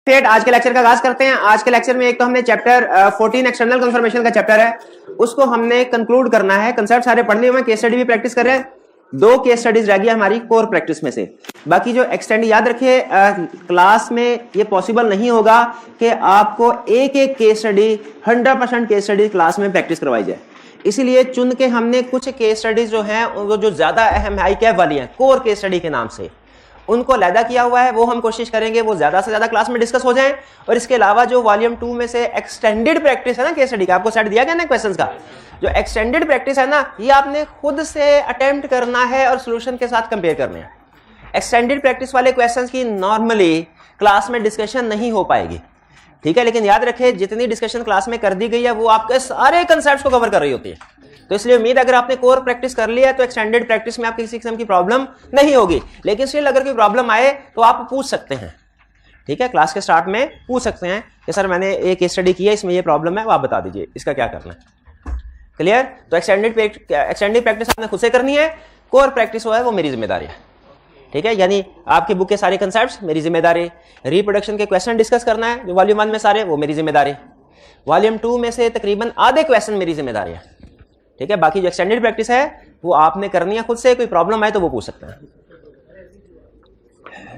फिर आज के लेक्चर का आगाज करते हैं। आज के लेक्चर में एक तो हमने चैप्टर 14 एक्सटर्नल कंफर्मेशन का चैप्टर है, उसको हमने कंक्लूड करना है। कंसेप्ट सारे पढ़ने हुए, केस स्टडी भी प्रैक्टिस कर रहे हैं। 2 केस स्टडीज रह गई हमारी कोर प्रैक्टिस में से। बाकी जो एक्सटेंड, याद रखिए क्लास में ये पॉसिबल नहीं होगा कि आपको एक एक case study 100% case study class में प्रैक्टिस करवाई जाए। इसीलिए चुन के हमने कुछ केस स्टडीज जो हैं वो जो ज्यादा अहम हाई कैप वाली हैं, कोर केस स्टडी के नाम से, उनको अलहदा किया हुआ है। वो हम कोशिश करेंगे वो ज्यादा से ज्यादा क्लास में डिस्कस हो जाएं। और इसके अलावा जो वॉल्यूम 2 में से एक्सटेंडेड प्रैक्टिस है ना केस स्टडी का, आपको सेट दिया गया ना क्वेश्चंस का, जो एक्सटेंडेड प्रैक्टिस है ना, ये आपने खुद से अटेम्प्ट करना है और सोल्यूशन के साथ कंपेयर करने हैं। एक्सटेंडेड प्रैक्टिस वाले क्वेश्चंस की नॉर्मली क्लास में डिस्कशन नहीं हो पाएगी, ठीक है। लेकिन याद रखें जितनी डिस्कशन क्लास में कर दी गई है वो आपके सारे कंसेप्ट्स को कवर कर रही होती है। तो इसलिए उम्मीद अगर आपने कोर प्रैक्टिस कर लिया है तो एक्सटेंडेड प्रैक्टिस में आपकी किसी किस्म की प्रॉब्लम नहीं होगी। लेकिन स्टिल अगर कोई प्रॉब्लम आए तो आप पूछ सकते हैं, ठीक है। क्लास के स्टार्ट में पूछ सकते हैं कि सर मैंने एक केस स्टडी किया, इसमें ये प्रॉब्लम है, वो आप बता दीजिए इसका क्या करना है। क्लियर? तो एक्सटेंडेड प्रैक्टिस आपने खुद से करनी है। कोर प्रैक्टिस वो है वो मेरी जिम्मेदारी है, ठीक है। यानी आपकी बुक के सारे कंसेप्ट्स मेरी जिम्मेदारी। रिप्रोडक्शन के क्वेश्चन डिस्कस करना है जो वॉल्यूम 1 में सारे, वो मेरी जिम्मेदारी। वॉल्यूम 2 में से तकरीबन आधे क्वेश्चन मेरी जिम्मेदारी है, ठीक है। बाकी जो एक्सटेंडेड प्रैक्टिस है वो आपने करनी है खुद से। कोई प्रॉब्लम आए तो वो पूछ सकते हैं।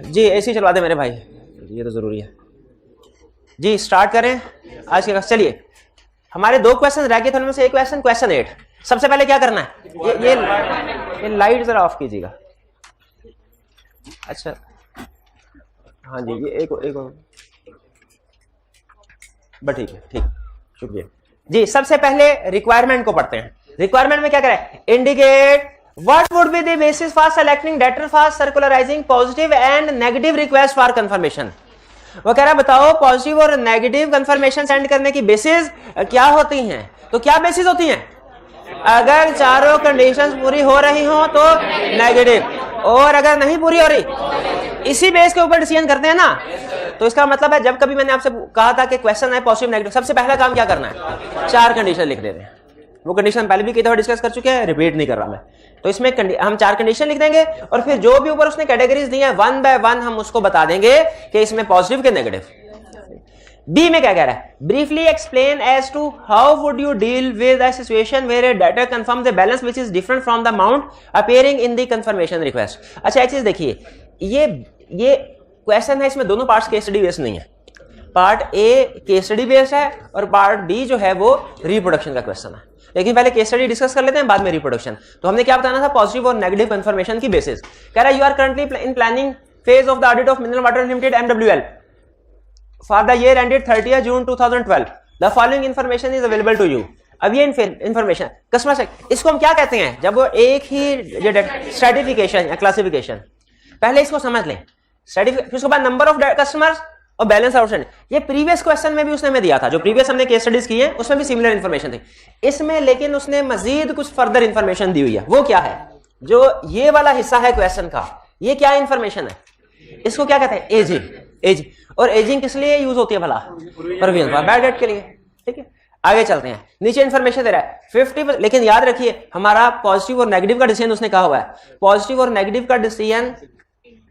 जी ऐसे ही चलवा दे मेरे भाई, ये तो जरूरी है। जी स्टार्ट करें आज के। चलिए हमारे 2 क्वेश्चन रह गए थे, उनमें से एक क्वेश्चन 8। सबसे पहले क्या करना है, ये लाइट जरा ऑफ कीजिएगा। अच्छा हाँ जी, ये एक बस ठीक है, ठीक, शुक्रिया जी। सबसे पहले रिक्वायरमेंट को पढ़ते हैं। रिक्वायरमेंट में क्या करें, indicate what would be the basis for selecting debtors for circularising positive and negative request for confirmation. वो कह रहा है बताओ पॉजिटिव और नेगेटिव कंफर्मेशन सेंड करने की बेसिस क्या होती हैं। तो क्या बेसिस होती हैं, अगर चारों कंडीशंस पूरी हो रही हो तो नेगेटिव, और अगर नहीं पूरी हो रही इसी बेस के ऊपर डिसीजन करते हैं ना। तो इसका मतलब है जब कभी मैंने आपसे कहा था कि क्वेश्चन है पॉजिटिव नेगेटिव, सबसे पहला काम क्या करना है, 4 कंडीशन लिख देते हैं। वो कंडीशन पहले भी कई दफा डिस्कस कर चुके हैं, रिपीट नहीं कर रहा मैं। तो इसमें हम 4 कंडीशन लिख देंगे और फिर जो भी ऊपर उसने कैटेगरीज दी हैं 1 बाय 1 हम उसको बता देंगे कि इसमें पॉजिटिव के नेगेटिव। बी में क्या कह रहा है, briefly explain as to how would you deal with a situation where a debtor confirms the balance which is different from the amount appearing in the confirmation request. अच्छा एक चीज देखिए, ये क्वेश्चन है, इसमें दोनों पार्ट्स केस स्टडी बेस्ड नहीं है। Part A case study based है और पार्ट बी जो है वो रिप्रोडक्शन का क्वेश्चन है। लेकिन पहले केस स्टडी डिस्कस कर लेते हैं, बाद में रिप्रोडक्शन। तो हमने क्या बताना था, पॉजिटिव और नेगेटिव कंफर्मेशन की बेसिस। कह रहा है you are currently in planning phase of the audit of mineral water limited MWL for the year ended 30 June 2012। The following information is available to you. अब ये इंफॉर्मेशन कस्टमर से, इसको हम क्या कहते हैं, जब वो एक ही स्ट्रेटिफिकेशन या क्लासिफिकेशन, पहले इसको समझ लें। फिर उसके बाद नंबर ऑफ कस्टमर्स और बैलेंस आउटस्टैंडिंग। ये प्रीवियस क्वेश्चन में भी उसने हमें दिया था, जो प्रीवियस हमने केस स्टडीज की है उसमें भी सिमिलर इंफॉर्मेशन थी इसमें, लेकिन उसने मजीद कुछ फर्दर इंफॉर्मेशन दी हुई है। वो क्या है, जो ये वाला हिस्सा है क्वेश्चन का, ये क्या इंफॉर्मेशन है, इसको क्या कहते हैं, एजिंग। और एजिंग किस लिए यूज होती है भला, बैड डेट के लिए, ठीक है। आगे चलते हैं, नीचे इंफॉर्मेशन दे रहा है 50%। लेकिन याद रखिए हमारा पॉजिटिव और नेगेटिव का डिसीजन उसने कहा हुआ है, पॉजिटिव और नेगेटिव का डिसीजन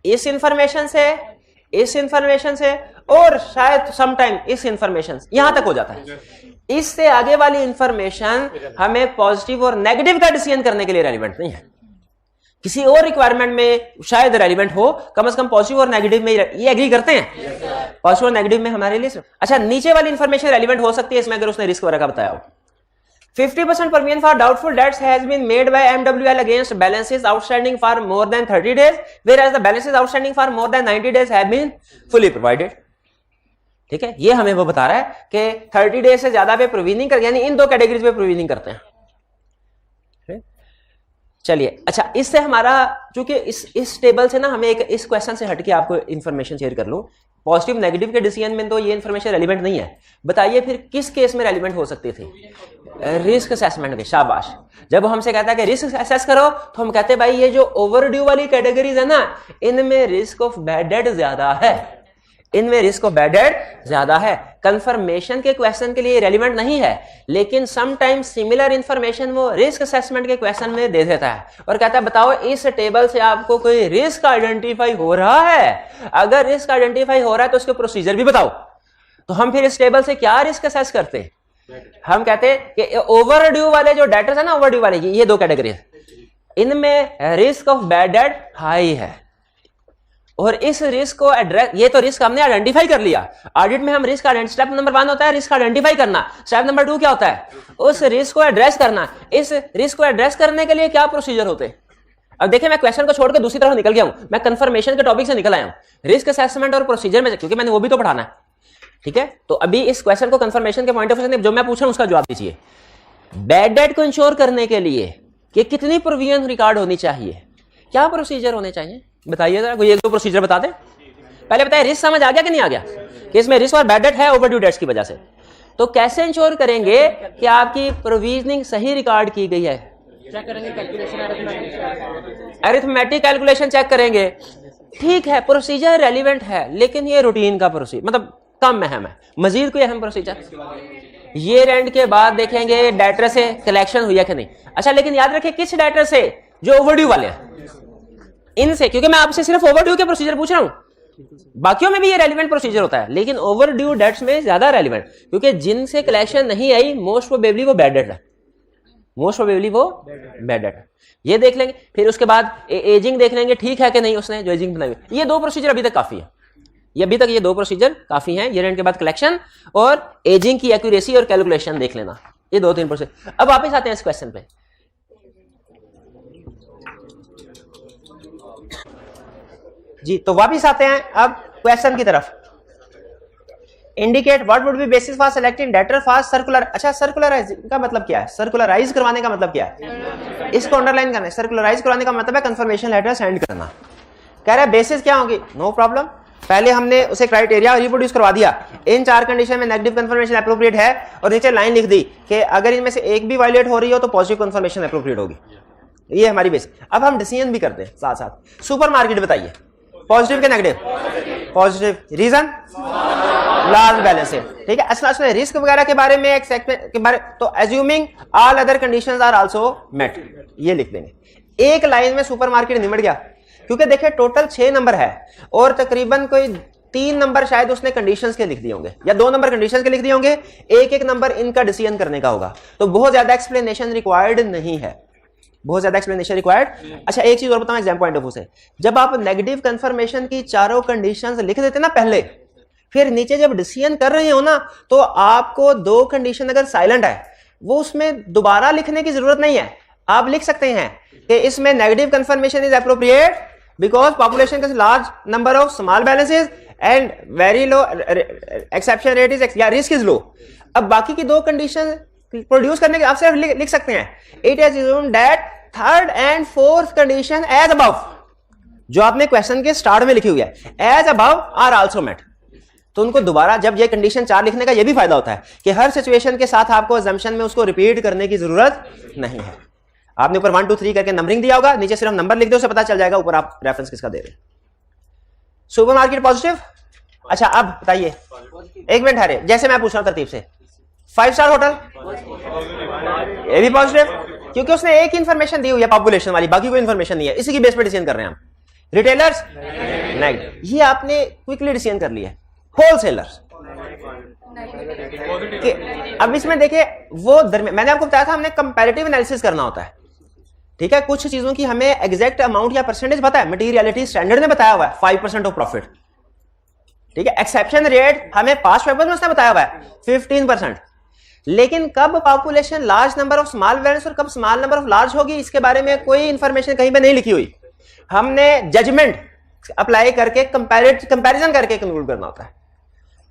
इस इंफॉर्मेशन से और शायद समटाइम इस इंफॉर्मेशन यहां तक हो जाता है। इससे आगे वाली इंफॉर्मेशन हमें पॉजिटिव और नेगेटिव का डिसीजन करने के लिए रेलिवेंट नहीं है। किसी और रिक्वायरमेंट में शायद रेलिवेंट हो, कम से कम पॉजिटिव और नेगेटिव में ये एग्री करते हैं, पॉजिटिव और नेगेटिव में हमारे लिए। अच्छा नीचे वाली इंफॉर्मेशन रेलिवेंट हो सकती है इसमें अगर उसने रिस्क वगैरह का बताया हो। 50% provision for doubtful debts has been made by MWL against balances outstanding for more than 30 days, whereas the balances outstanding for more than 90 days have been fully provided. ठीक है, ये हमें वो बता रहा है कि 30 डेज से ज्यादा पे प्रोविजनिंग कर, यानी इन 2 कैटेगरीज पे प्रोविजनिंग करते हैं। चलिए अच्छा, इससे हमारा चूंकि इस टेबल से ना हमें एक इस क्वेश्चन से हटके आपको इंफॉर्मेशन शेयर कर लूं। पॉजिटिव नेगेटिव के डिसीजन में तो ये इंफॉर्मेशन रेलिवेंट नहीं है। बताइए फिर किस केस में रेलिवेंट हो सकती थी, रिस्क असेसमेंट में। शाबाश, जब हमसे कहता है कि रिस्क असेस करो तो हम कहते हैं भाई ये जो ओवरड्यू वाली कैटेगरीज है ना, इनमें रिस्क ऑफ बैड डेट ज्यादा है, इनमें रिस्क ऑफ बैड डेट ज्यादा है। कंफर्मेशन के क्वेश्चन के लिए रेलिवेंट नहीं है, लेकिन समटाइम्स सिमिलर इंफॉर्मेशन वो रिस्क असेसमेंट के क्वेश्चन में दे देता है और कहता है बताओ इस टेबल से आपको कोई रिस्क आइडेंटिफाई हो रहा है, अगर रिस्क आइडेंटिफाई हो रहा है तो उसके प्रोसीजर भी बताओ। तो हम फिर इस टेबल से क्या रिस्क असेस करते हैं, हम कहते हैं कि ओवरड्यू वाले जो डेटर्स है ना, ओवरड्यू वाले की ये दो कैटेगरी है, इनमें risk of bad debt high है और इस रिस्क को एड्रेस, ये तो रिस्क हमने आइडेंटिफाई कर लिया। ऑडिट में हम रिस्क स्टेप नंबर 1 होता है रिस्क आइडेंटिफाई करना, स्टेप नंबर 2 क्या होता है, उस रिस्क को एड्रेस करना। इस रिस्क को एड्रेस करने के लिए क्या प्रोसीजर होते हैं। अब देखिए मैं क्वेश्चन को छोड़कर दूसरी तरफ निकल गया हूं, मैं कंफर्मेशन के टॉपिक से निकल आया हूं, रिस्क असेसमेंट और प्रोसीजर में, क्योंकि मैंने वो भी तो पढ़ाना है। ठीक है, तो अभी इस क्वेश्चन को कंफर्मेशन के पॉइंट ऑफ व्यू से जो मैं पूछ रहा हूं उसका जवाब दीजिए। बैड डेट को इंश्योर करने के लिए कि कितनी प्रोविजन रिकॉर्ड होनी चाहिए, क्या प्रोसीजर होने चाहिए, बताइए जरा, कोई एक दो प्रोसीजर बता दें। पहले बताइए रिस्क समझ आ गया कि नहीं आ गया कि इसमें रिस्क और बैड डेट है ओवरड्यू डेट्स की वजह से। तो कैसे इंश्योर करेंगे कि आपकी प्रोविजनिंग सही रिकॉर्ड की गई है, चेक करेंगे, कैलकुलेशन अरिथमेटिक कैलकुलेशन चेक करेंगे। ठीक है, प्रोसीजर रेलिवेंट है, लेकिन ये रूटीन का प्रोसीजर मतलब कम अहम है, मजीद कोई अहम प्रोसीजर ये रेंट के बाद देखेंगे डेटर से कलेक्शन हुई है कि नहीं। अच्छा, लेकिन याद रखिए किस डेटर से, जो ओवरड्यू वाले हैं इनसे, क्योंकि मैं आपसे सिर्फ ओवरड्यू के प्रोसीजर पूछ रहा हूं, बाकियों में भी ये रेलिवेंट प्रोसीजर होता है, लेकिन ओवरड्यू डेट्स में ज्यादा रेलिवेंट, क्योंकि जिनसे कलेक्शन नहीं आई मोस्ट प्रोबेबली वो बैड डेट है, मोस्ट प्रोबेबली वो बैड डेट है। ये देख लेंगे, फिर उसके बाद एजिंग देख लेंगे ठीक है कि नहीं उसने जो एजिंग बनाई हुई। ये दो प्रोसीजर अभी तक काफी है, ये अभी तक ये दो प्रोसीजर काफी हैं। ये रेंट के बाद कलेक्शन और एजिंग की एक्यूरेसी और कैलकुलेशन देख लेना, ये 2-3 प्रोसीजर। अब वापस आते हैं इस क्वेश्चन पे। जी, तो वापस आते हैं अब क्वेश्चन की तरफ। Indicate what would B basis for selecting debtors for circular. अच्छा, सर्कुलराइज का मतलब क्या है, सर्कुलराइज करवाने का मतलब क्या है, इसको अंडरलाइन करना है। सर्कुलराइज करवाने का मतलब है कंफर्मेशन लेटर सेंड करना। कह रहा है बेसिस क्या होगी, नो प्रॉब्लम, पहले हमने उसे क्राइटेरिया रिप्रोड्यूस करवा दिया, इन 4 कंडीशन में नेगेटिव कंफर्मेशन एप्रोप्रिएट है, और नीचे लाइन लिख दी कि अगर इनमें से एक भी वायलेट हो रही हो तो पॉजिटिव कंफर्मेशन एप्रोप्रिएट होगी। ये हमारी बेस। अब हम डिसीजन भी करते हैं साथ साथ। सुपरमार्केट बताइए, पॉजिटिव के negative, positive, reason large balance है। ठीक है, असल रिस्क वगैरह के बारे में के बारे, तो assuming all other conditions are also met, ये लिख देंगे। एक लाइन में सुपरमार्केट निमट गया, क्योंकि देखिए टोटल 6 नंबर है और तकरीबन कोई 3 नंबर शायद उसने कंडीशंस के लिख दिए होंगे या 2 नंबर कंडीशंस के लिख दिए होंगे, एक नंबर इनका डिसीजन करने का होगा, तो बहुत ज्यादा एक्सप्लेनेशन रिक्वायर्ड नहीं है, बहुत ज्यादा एक्सप्लेनेशन रिक्वायर्ड। अच्छा, एक चीज और बताऊं एग्जाम पॉइंट ऑफ व्यू से, जब आप नेगेटिव कंफर्मेशन की चारों कंडीशंस लिख देते ना पहले, फिर नीचे जब डिसीजन कर रहे हो ना, तो आपको 2 कंडीशन अगर साइलेंट है वो उसमें दोबारा लिखने की जरूरत नहीं है। आप लिख सकते हैं कि इसमें negative confirmation is appropriate because population has large number of small balances and very low exception rate is या risk is low। अब बाकी की 2 कंडीशन प्रोड्यूस करने के आप सिर्फ लिख सकते हैं, it is assumed that third and fourth condition as above, जो आपने क्वेश्चन के स्टार्ट में लिखी हुई है, as above are also met। तो उनको दोबारा जब ये कंडीशन 4 लिखने का ये भी फायदा होता है कि हर सिचुएशन के साथ आपको अजम्पशन में उसको रिपीट करने की जरूरत नहीं है। आपने ऊपर 1 2 3 करके नंबरिंग दिया होगा, नीचे सिर्फ नंबर लिख दो, उसे पता चल जाएगा ऊपर आप रेफरेंस किसका दे रहे हैं। Supermarket positive. अच्छा, अब बताइए, एक मिनट ठहरे, जैसे मैं पूछ रहा हूं तरतीब से, 5 स्टार होटल, ये भी पॉजिटिव, क्योंकि उसने एक इंफॉर्मेशन दी हुई है पॉपुलेशन वाली, बाकी कोई इंफॉर्मेशन नहीं है, इसी की बेस पे डिसीजन कर रहे हैं हम। रिटेलर्स नेगेटिव, ये आपने क्विकली डिसीजन कर लिया। होलसेलर्स, अब इसमें देखिए वो मैंने आपको बताया था हमने कंपैरेटिव एनालिसिस करना होता है। ठीक है, कुछ चीजों की हमें एग्जैक्ट अमाउंट या परसेंटेज पता है, मटेरियलिटी स्टैंडर्ड ने बताया हुआ है 5% ऑफ प्रॉफिट। ठीक है, एक्सेप्शन रेट हमें पास्ट पेपर्स में उसने बताया हुआ है 15%, लेकिन कब population large number of small balance और कब स्मॉल नंबर ऑफ लार्ज होगी, इसके बारे में कोई इंफॉर्मेशन कहीं पे नहीं लिखी हुई। हमने जजमेंट अप्लाई करके कंपैरिजन करके कंक्लूड करना होता है।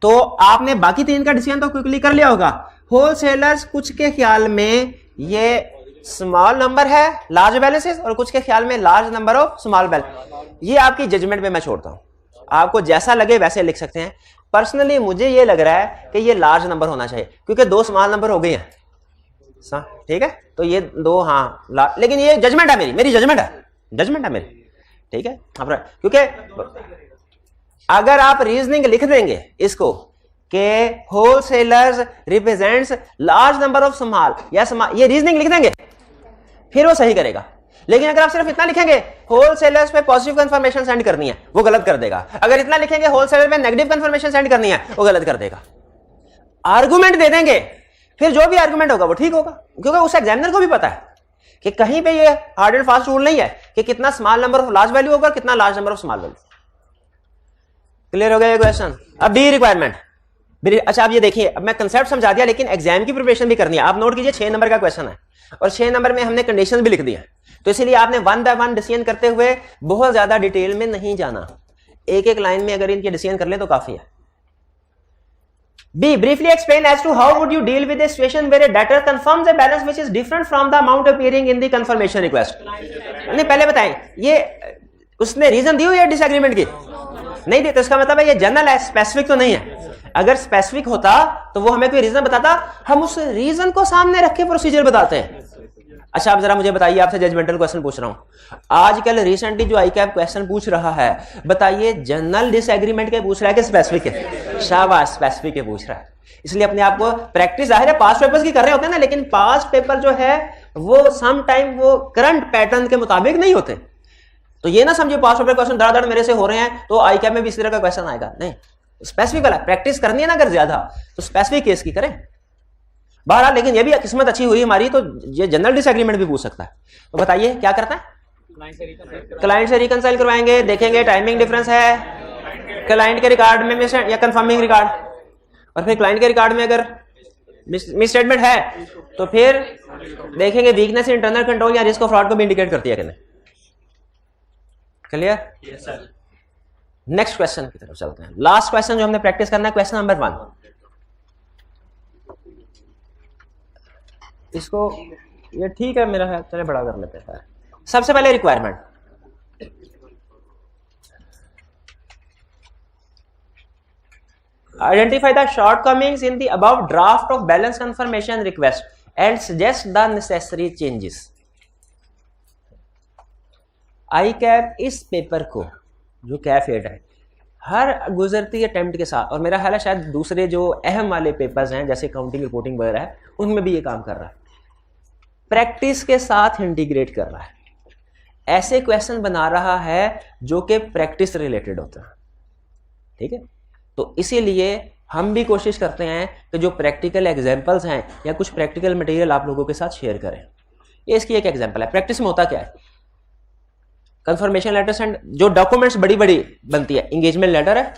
तो आपने बाकी 3 का डिसीजन तो क्विकली कर लिया होगा। होलसेलर्स कुछ के ख्याल में ये स्मॉल नंबर है लार्ज बैलेंसेस, और कुछ के ख्याल में large number of small balance. ये आपकी जजमेंट में मैं छोड़ता हूं, आपको जैसा लगे वैसे लिख सकते हैं। पर्सनली मुझे ये लग रहा है कि ये लार्ज नंबर होना चाहिए, क्योंकि 2 स्मॉल नंबर हो गए हैं। ठीक है, तो ये 2 हाँ, लेकिन ये जजमेंट है, मेरी जजमेंट है मेरी। ठीक है, क्योंकि अगर आप रीजनिंग लिख देंगे इसको कि wholesalers represents large number of small या स्मॉल, ये रीजनिंग लिख देंगे फिर वो सही करेगा। लेकिन अगर आप सिर्फ इतना लिखेंगे होलसेलर्स पे पॉजिटिव कंफर्मेशन सेंड करनी है, वो गलत कर देगा। अगर इतना लिखेंगे होलसेलर पे नेगेटिव कंफर्मेशन सेंड करनी है, वो गलत कर देगा। आर्गुमेंट दे देंगे, फिर जो भी आर्गुमेंट होगा वो ठीक होगा, क्योंकि उस एग्जामिनर को भी पता है कि कहीं पे ये हार्ड एंड फास्ट रूल नहीं है कि कितना small number of large value होगा, कितना large number of small value. Clear हो गया ये क्वेश्चन। अब डी रिक्वायरमेंट। अच्छा आप ये देखिए, अब मैं कंसेप्ट समझा दिया, लेकिन एग्जाम की प्रिपरेशन भी करनी है। आप नोट कीजिए 6 नंबर का क्वेश्चन है और 6 नंबर में हमने कंडीशन भी लिख दी है, तो इसीलिए आपने 1 बाय 1 डिसीजन करते हुए बहुत ज्यादा डिटेल में नहीं जाना, एक एक लाइन में अगर इनके डिसीजन कर ले तो काफी है। B. Briefly explain as to how would you deal with a situation where a debtor confirms a balance which is different from the amount appearing in the confirmation request. नहीं, पहले बताएं, ये उसने रीजन दी हुई है डिसएग्रीमेंट की? नहीं दी, तो इसका मतलब है ये जनरल है, स्पेसिफिक तो नहीं है। अगर स्पेसिफिक होता तो वो हमें कोई रीजन बताता, हम उस रीजन को सामने रख के प्रोसीजर बताते हैं। अच्छा आप जरा मुझे बताइए, आपसे जजमेंटल क्वेश्चन पूछ रहा हूं, आजकल रिसेंटली जो आईकैप क्वेश्चन पूछ रहा है, बताइए जनरल डिसएग्रीमेंट के पूछ रहा है कि स्पेसिफिक है? शाबाश, स्पेसिफिक के पूछ रहा है। इसलिए अपने आप को प्रैक्टिस जाहिर है पास्ट पेपर्स की कर रहे होते हैं ना, लेकिन पास्ट पेपर जो है वो सम टाइम वो करंट पैटर्न के मुताबिक नहीं होते। तो ये ना समझिए पास्ट पेपर क्वेश्चन धड़ाधड़ मेरे से हो रहे हैं तो आईकैप में भी इस तरह का क्वेश्चन आएगा, नहीं। स्पेसिफिक वाला प्रैक्टिस करनी है ना अगर ज्यादा, तो स्पेसिफिक केस की करें। बहरहाल लेकिन ये भी किस्मत अच्छी हुई हमारी, तो ये जनरल डिसएग्रीमेंट भी पूछ सकता है। तो बताइए क्या करता है? क्लाइंट से रिकंसाइल करवाएंगे, देखेंगे टाइमिंग डिफरेंस है क्लाइंट के रिकॉर्ड में या कंफर्मिंग रिकॉर्ड, और फिर क्लाइंट के रिकॉर्ड में अगर मिस स्टेटमेंट है तो फिर देखेंगे वीकनेस इंटरनल कंट्रोल या रिस्क ऑफ फ्रॉड को भी इंडिकेट करती है कि नहीं। क्लियर? नेक्स्ट क्वेश्चन की तरफ चलते हैं। लास्ट क्वेश्चन जो हमने प्रैक्टिस करना है, क्वेश्चन नंबर 1। इसको ये ठीक है मेरा है, चले बड़ा कर लेते हैं। सबसे पहले requirement, identify the shortcomings in the above draft of balance confirmation request and suggest the necessary changes. आईकैप इस पेपर को, जो कैफ 8 है, हर गुजरती अटेम्प्ट के साथ, और मेरा ख्याल है शायद दूसरे जो अहम वाले पेपर्स हैं जैसे काउंटिंग रिपोर्टिंग वगैरह है, उनमें भी ये काम कर रहा है, प्रैक्टिस के साथ इंटीग्रेट कर रहा है। ऐसे क्वेश्चन बना रहा है जो कि प्रैक्टिस रिलेटेड होता है। ठीक है, तो इसीलिए हम भी कोशिश करते हैं कि जो प्रैक्टिकल एग्जाम्पल्स हैं या कुछ प्रैक्टिकल मटेरियल आप लोगों के साथ शेयर करें। ये इसकी एक एग्जाम्पल है। प्रैक्टिस में होता क्या है, कंफर्मेशन लेटर्स एंड जो डॉक्यूमेंट्स बड़ी बड़ी बनती है, इंगेजमेंट लेटर है,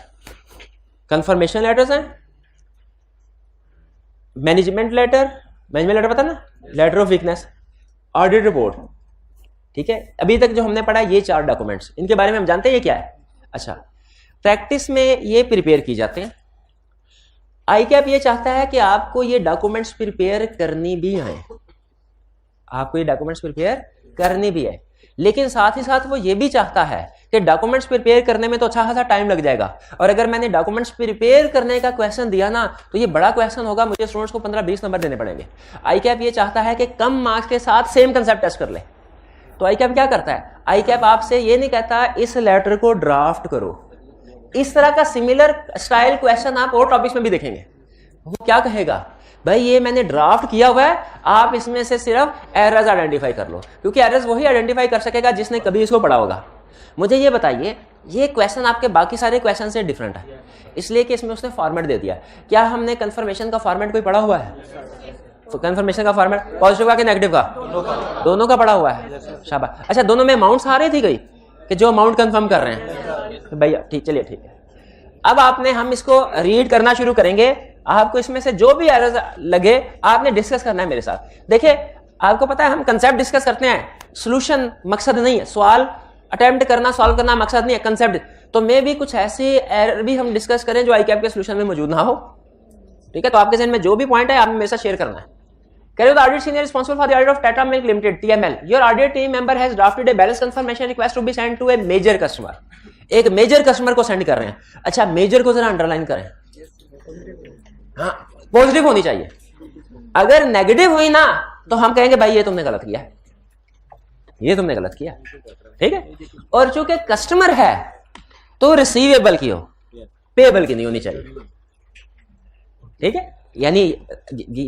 कंफर्मेशन लेटर्स हैं, मैनेजमेंट लेटर पता ना, letter of weakness, audit report. ठीक है, अभी तक जो हमने पढ़ा ये 4 डॉक्यूमेंट्स, इनके बारे में हम जानते हैं ये क्या है। अच्छा, प्रैक्टिस में ये प्रिपेयर की जाते हैं। आईकैप ये चाहता है कि आपको ये डॉक्यूमेंट्स प्रिपेयर करनी भी है, आपको ये डॉक्यूमेंट्स प्रिपेयर करनी भी है, लेकिन साथ ही साथ वो ये भी चाहता है कि डॉक्यूमेंट्स प्रिपेयर करने में तो अच्छा खासा टाइम लग जाएगा, और अगर मैंने डॉक्यूमेंट्स प्रिपेयर करने का क्वेश्चन दिया ना तो ये बड़ा क्वेश्चन होगा, मुझे स्टूडेंट्स को 15-20 नंबर देने पड़ेंगे। आईकैप ये चाहता है कि कम मार्क्स के साथ सेम कंसेप्ट टेस्ट कर ले। तो आईकैप क्या करता है, आईकैप आपसे ये नहीं कहता इस लेटर को ड्राफ्ट करो, इस तरह का सिमिलर स्टाइल क्वेश्चन आप और टॉपिक्स में भी देखेंगे। वो क्या कहेगा, भाई ये मैंने ड्राफ्ट किया हुआ है, आप इसमें से सिर्फ एरर्स आइडेंटिफाई कर लो, क्योंकि एरर्स वही आइडेंटिफाई कर सकेगा जिसने कभी इसको पढ़ा होगा। मुझे ये बताइए, ये क्वेश्चन आपके बाकी सारे क्वेश्चन से डिफरेंट है इसलिए कि इसमें उसने फॉर्मेट दे दिया। क्या हमने कंफर्मेशन का फॉर्मेट कोई पढ़ा हुआ है? तो कंफर्मेशन का फॉर्मेट पॉजिटिव का कि नेगेटिव का? दोनों का पढ़ा हुआ है, शाबाश। अच्छा, दोनों में अमाउंट्स आ रही थी गई कि जो अमाउंट कंफर्म कर रहे हैं भैया? ठीक, चलिए ठीक है। अब आपने, हम इसको रीड करना शुरू करेंगे, आपको इसमें से जो भी एरर्स लगे आपने डिस्कस करना है मेरे साथ। देखिए, आपको पता है हम कंसेप्ट डिस्कस करते हैं, सॉल्यूशन मकसद नहीं है, सवाल अटेम्प्ट करना, सॉल्व करना मकसद नहीं है, कंसेप्ट। तो मे भी कुछ ऐसे एरर भी हम डिस्कस करें जो आईकैप के सॉल्यूशन में मौजूद ना हो। ठीक है, तो आपके जहन में जो भी पॉइंट है आपने मेरे साथ शेयर करना है। कह रहे हो, audit senior responsible for the audit of Tata milk limited TML, your audit team member has drafted a balance confirmation request to be send to a major customer. एक मेजर कस्टमर को सेंड कर रहे हैं। अच्छा, मेजर को जरा underline करें, हाँ पॉजिटिव होनी चाहिए। अगर नेगेटिव हुई ना तो हम कहेंगे भाई ये तुमने गलत किया, ये तुमने गलत किया। ठीक है, और चूंकि कस्टमर है तो रिसीवेबल की हो, पेएबल की नहीं होनी चाहिए। ठीक है, यानी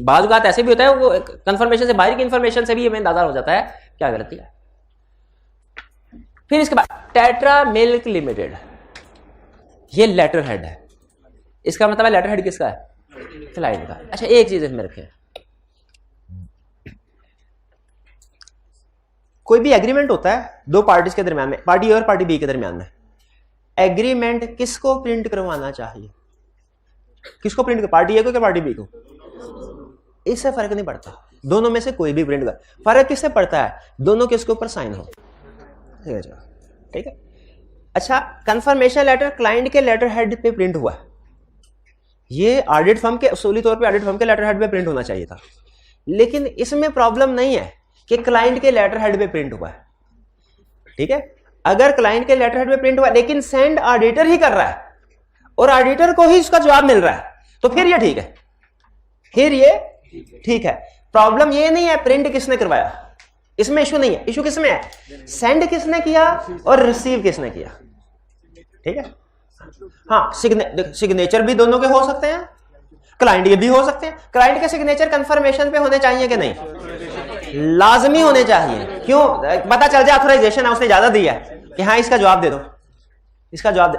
बाद बात ऐसे भी होता है, वो कंफर्मेशन से बाहर की इंफॉर्मेशन से भी हमें अंदाजा हो जाता है क्या गलती है। फिर इसके बाद टेट्रा मिल्क लिमिटेड, ये लेटर हेड है। इसका मतलब है लेटर हेड किसका है? क्लाइंट का। अच्छा, एक चीज इसमें रखें, कोई भी एग्रीमेंट होता है दो पार्टीज के दरमियान में, पार्टी ए और पार्टी बी के दरमियान में, एग्रीमेंट किसको प्रिंट करवाना चाहिए? किसको प्रिंट कर, पार्टी ए को या पार्टी बी को? इससे फर्क नहीं पड़ता, दोनों में से कोई भी प्रिंट कर, फर्क किससे पड़ता है? दोनों के उसके ऊपर साइन हो। ठीक है। अच्छा, कंफर्मेशन लेटर क्लाइंट के लेटर हेड पे प्रिंट हुआ, ये ऑडिट फर्म के, उसूली तौर पे ऑडिट फर्म के लेटर हेड पे प्रिंट होना चाहिए था, लेकिन इसमें प्रॉब्लम नहीं है कि क्लाइंट के लेटर हेड पे प्रिंट हुआ है। ठीक है, अगर क्लाइंट के लेटर हेड पे प्रिंट हुआ लेकिन सेंड ऑडिटर ही कर रहा है और ऑडिटर को ही उसका जवाब मिल रहा है, तो फिर ये ठीक है, फिर ये ठीक है। प्रॉब्लम ये नहीं है प्रिंट किसने करवाया, इसमें इशू नहीं है, इशू किसमें है? सेंड किसने किया और रिसीव किसने किया। ठीक है, हाँ, सिग्नेचर भी दोनों के हो सकते हैं, क्लाइंट के भी हो सकते हैं। क्लाइंट के सिग्नेचर कंफर्मेशन पे होने चाहिए कि नहीं? लाजमी होने चाहिए। क्यों? पता चल जाए ऑथराइजेशन है, उसने इजाजत दी है कि हाँ इसका जवाब दे दो, इसका जवाब दे।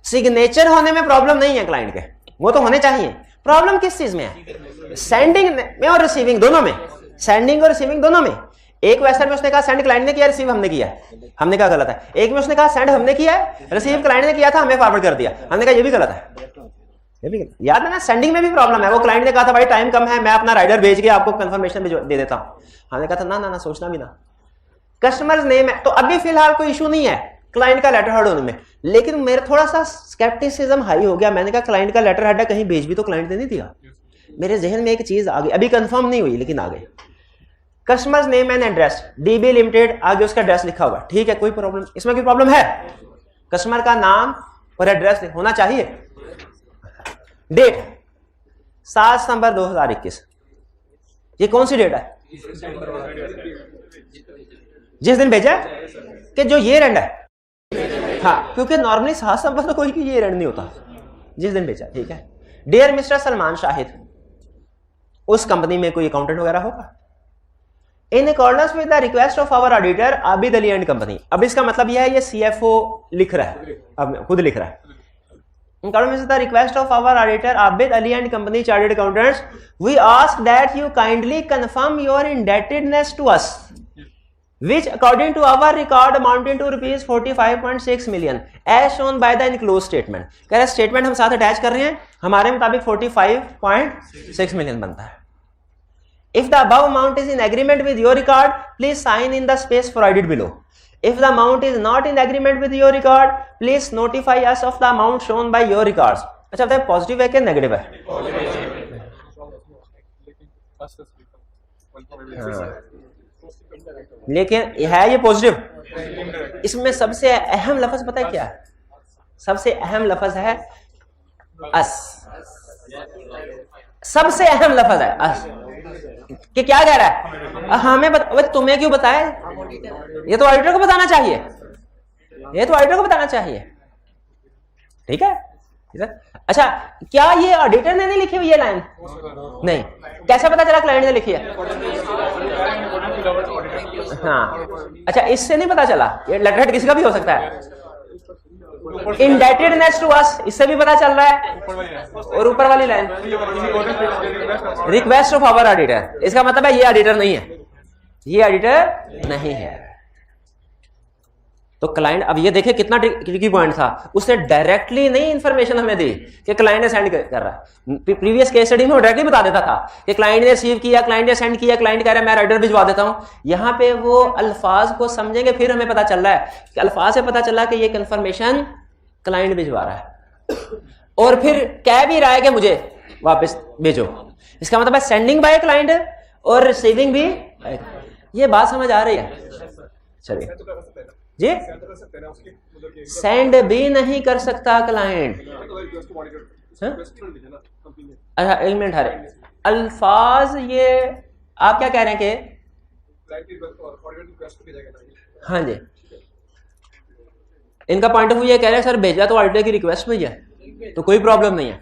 सिग्नेचर होने में प्रॉब्लम नहीं है क्लाइंट के, वो तो होने चाहिए। प्रॉब्लम किस चीज में है? सेंडिंग में और रिसीविंग दोनों में, सेंडिंग और रिसीविंग दोनों में। एक वेस्टर में उसने कहा सेंड क्लाइंट ने किया, रिसीव हमने किया, हमने कहा गलत है। एक में उसने कहा सेंड हमने किया है, रिसीव क्लाइंट ने किया था, हमें फॉरवर्ड कर दिया, हमने कहा ये भी गलत है, ये भी गलत। याद है ना, सेंडिंग में भी प्रॉब्लम है। वो क्लाइंट ने कहा था भाई टाइम कम है, मैं अपना राइडर भेज के आपको कंफर्मेशन दे देता हूं, हमने कहा था ना ना ना, सोचना भी ना। कस्टमर्स नेम है, तो अभी फिलहाल कोई इशू नहीं है क्लाइंट का लेटर हेड होने में, लेकिन मेरा थोड़ा सा स्केप्टिसिज्म हाई हो गया। मैंने कहा क्लाइंट का लेटर हेड है, कहीं भेज भी तो क्लाइंट ने नहीं दिया। मेरे जहन में एक चीज आ गई, अभी कंफर्म नहीं हुई लेकिन आ गई। Customers name and address, dB limited, आगे उसका एड्रेस लिखा हुआ, ठीक है, कोई प्रॉब्लम, इसमें कोई प्रॉब्लम है? कस्टमर का नाम और एड्रेस होना चाहिए। डेट 7 सितंबर 2021, ये कौन सी डेट है? जिस दिन भेजा कि जो ये एंड है। हाँ, क्योंकि नॉर्मली 7 सितंबर तो कोई ये एंड नहीं होता, जिस दिन भेजा। ठीक है। डियर मिस्टर सलमान शाहिद, उस कंपनी में कोई अकाउंटेंट वगैरह होगा। In accordance with the request of our auditor Abid Ali and company. अब इसका मतलब यह है, ये सीएफओ लिख रहा है, अब खुद लिख रहा है। In accordance with the request of our auditor Abid Ali and Company Chartered Accountants, we ask that you kindly confirm your indebtedness to us, which according to our record amounting to rupees 45.6 million as shown by the enclosed statement। कह रहे statement हम साथ attach कर रहे हैं, हमारे मुताबिक 45.6 million बनता है। If the above amount is in agreement with your record, please sign in the space provided below. If the amount is not in agreement with your record, please notify us of the amount shown by your records। अच्छा, बताए positive है कि negative है? लेकिन है ये positive. इसमें सबसे अहम लफ्ज पता है क्या है? सबसे अहम लफ्ज है अस। सबसे अहम लफ्ज है अस। कि क्या कह रहा है? हमें तुम्हें क्यों बताए? ये तो ऑडिटर को बताना चाहिए, ये तो ऑडिटर को बताना चाहिए। ठीक है। अच्छा, क्या ये ऑडिटर ने नहीं लिखी हुई ये लाइन? नहीं। कैसे पता चला क्लाइंट ने लिखी है? हाँ, अच्छा, इससे नहीं पता चला। ये लेटर हेड किसी का भी हो सकता है। इंडेटेडनेस टू अस, इससे भी पता चल रहा है। और ऊपर वाली line request of our auditor, इसका मतलब है ये ऑडिटर नहीं है, ये ऑडिटर नहीं है। तो क्लाइंट, अब ये देखे कितना ट्रिकी पॉइंट था, उसने डायरेक्टली नहीं इंफॉर्मेशन हमें दी कि क्लाइंट ने सेंड कर रहा है। प्रीवियस केस स्टडी में वो डायरेक्टली बता देता था कि क्लाइंट ने रिसीव किया, क्लाइंट ने सेंड किया, क्लाइंट कह रहा है मैं राइडर भिजवा देता हूं। यहां पे वो अल्फाज को समझेंगे, फिर हमें पता चल रहा है कि अल्फाज से पता चला कि ये कंफर्मेशन क्लाइंट भिजवा रहा है और फिर कह भी रहा है कि मुझे वापस भेजो। इसका मतलब है सेंडिंग बाय क्लाइंट और रिसीविंग भी। ये बात समझ आ रही है? चलिए जी, सेंड भी नहीं कर सकता क्लाइंट। अच्छा, एक मिनट, हरे अल्फाज ये आप क्या कह रहे हैं कि? हाँ जी, इनका पॉइंट ऑफ व्यू ये कह रहे हैं सर भेजा तो ऑडिटर की रिक्वेस्ट में ही है तो कोई प्रॉब्लम नहीं है।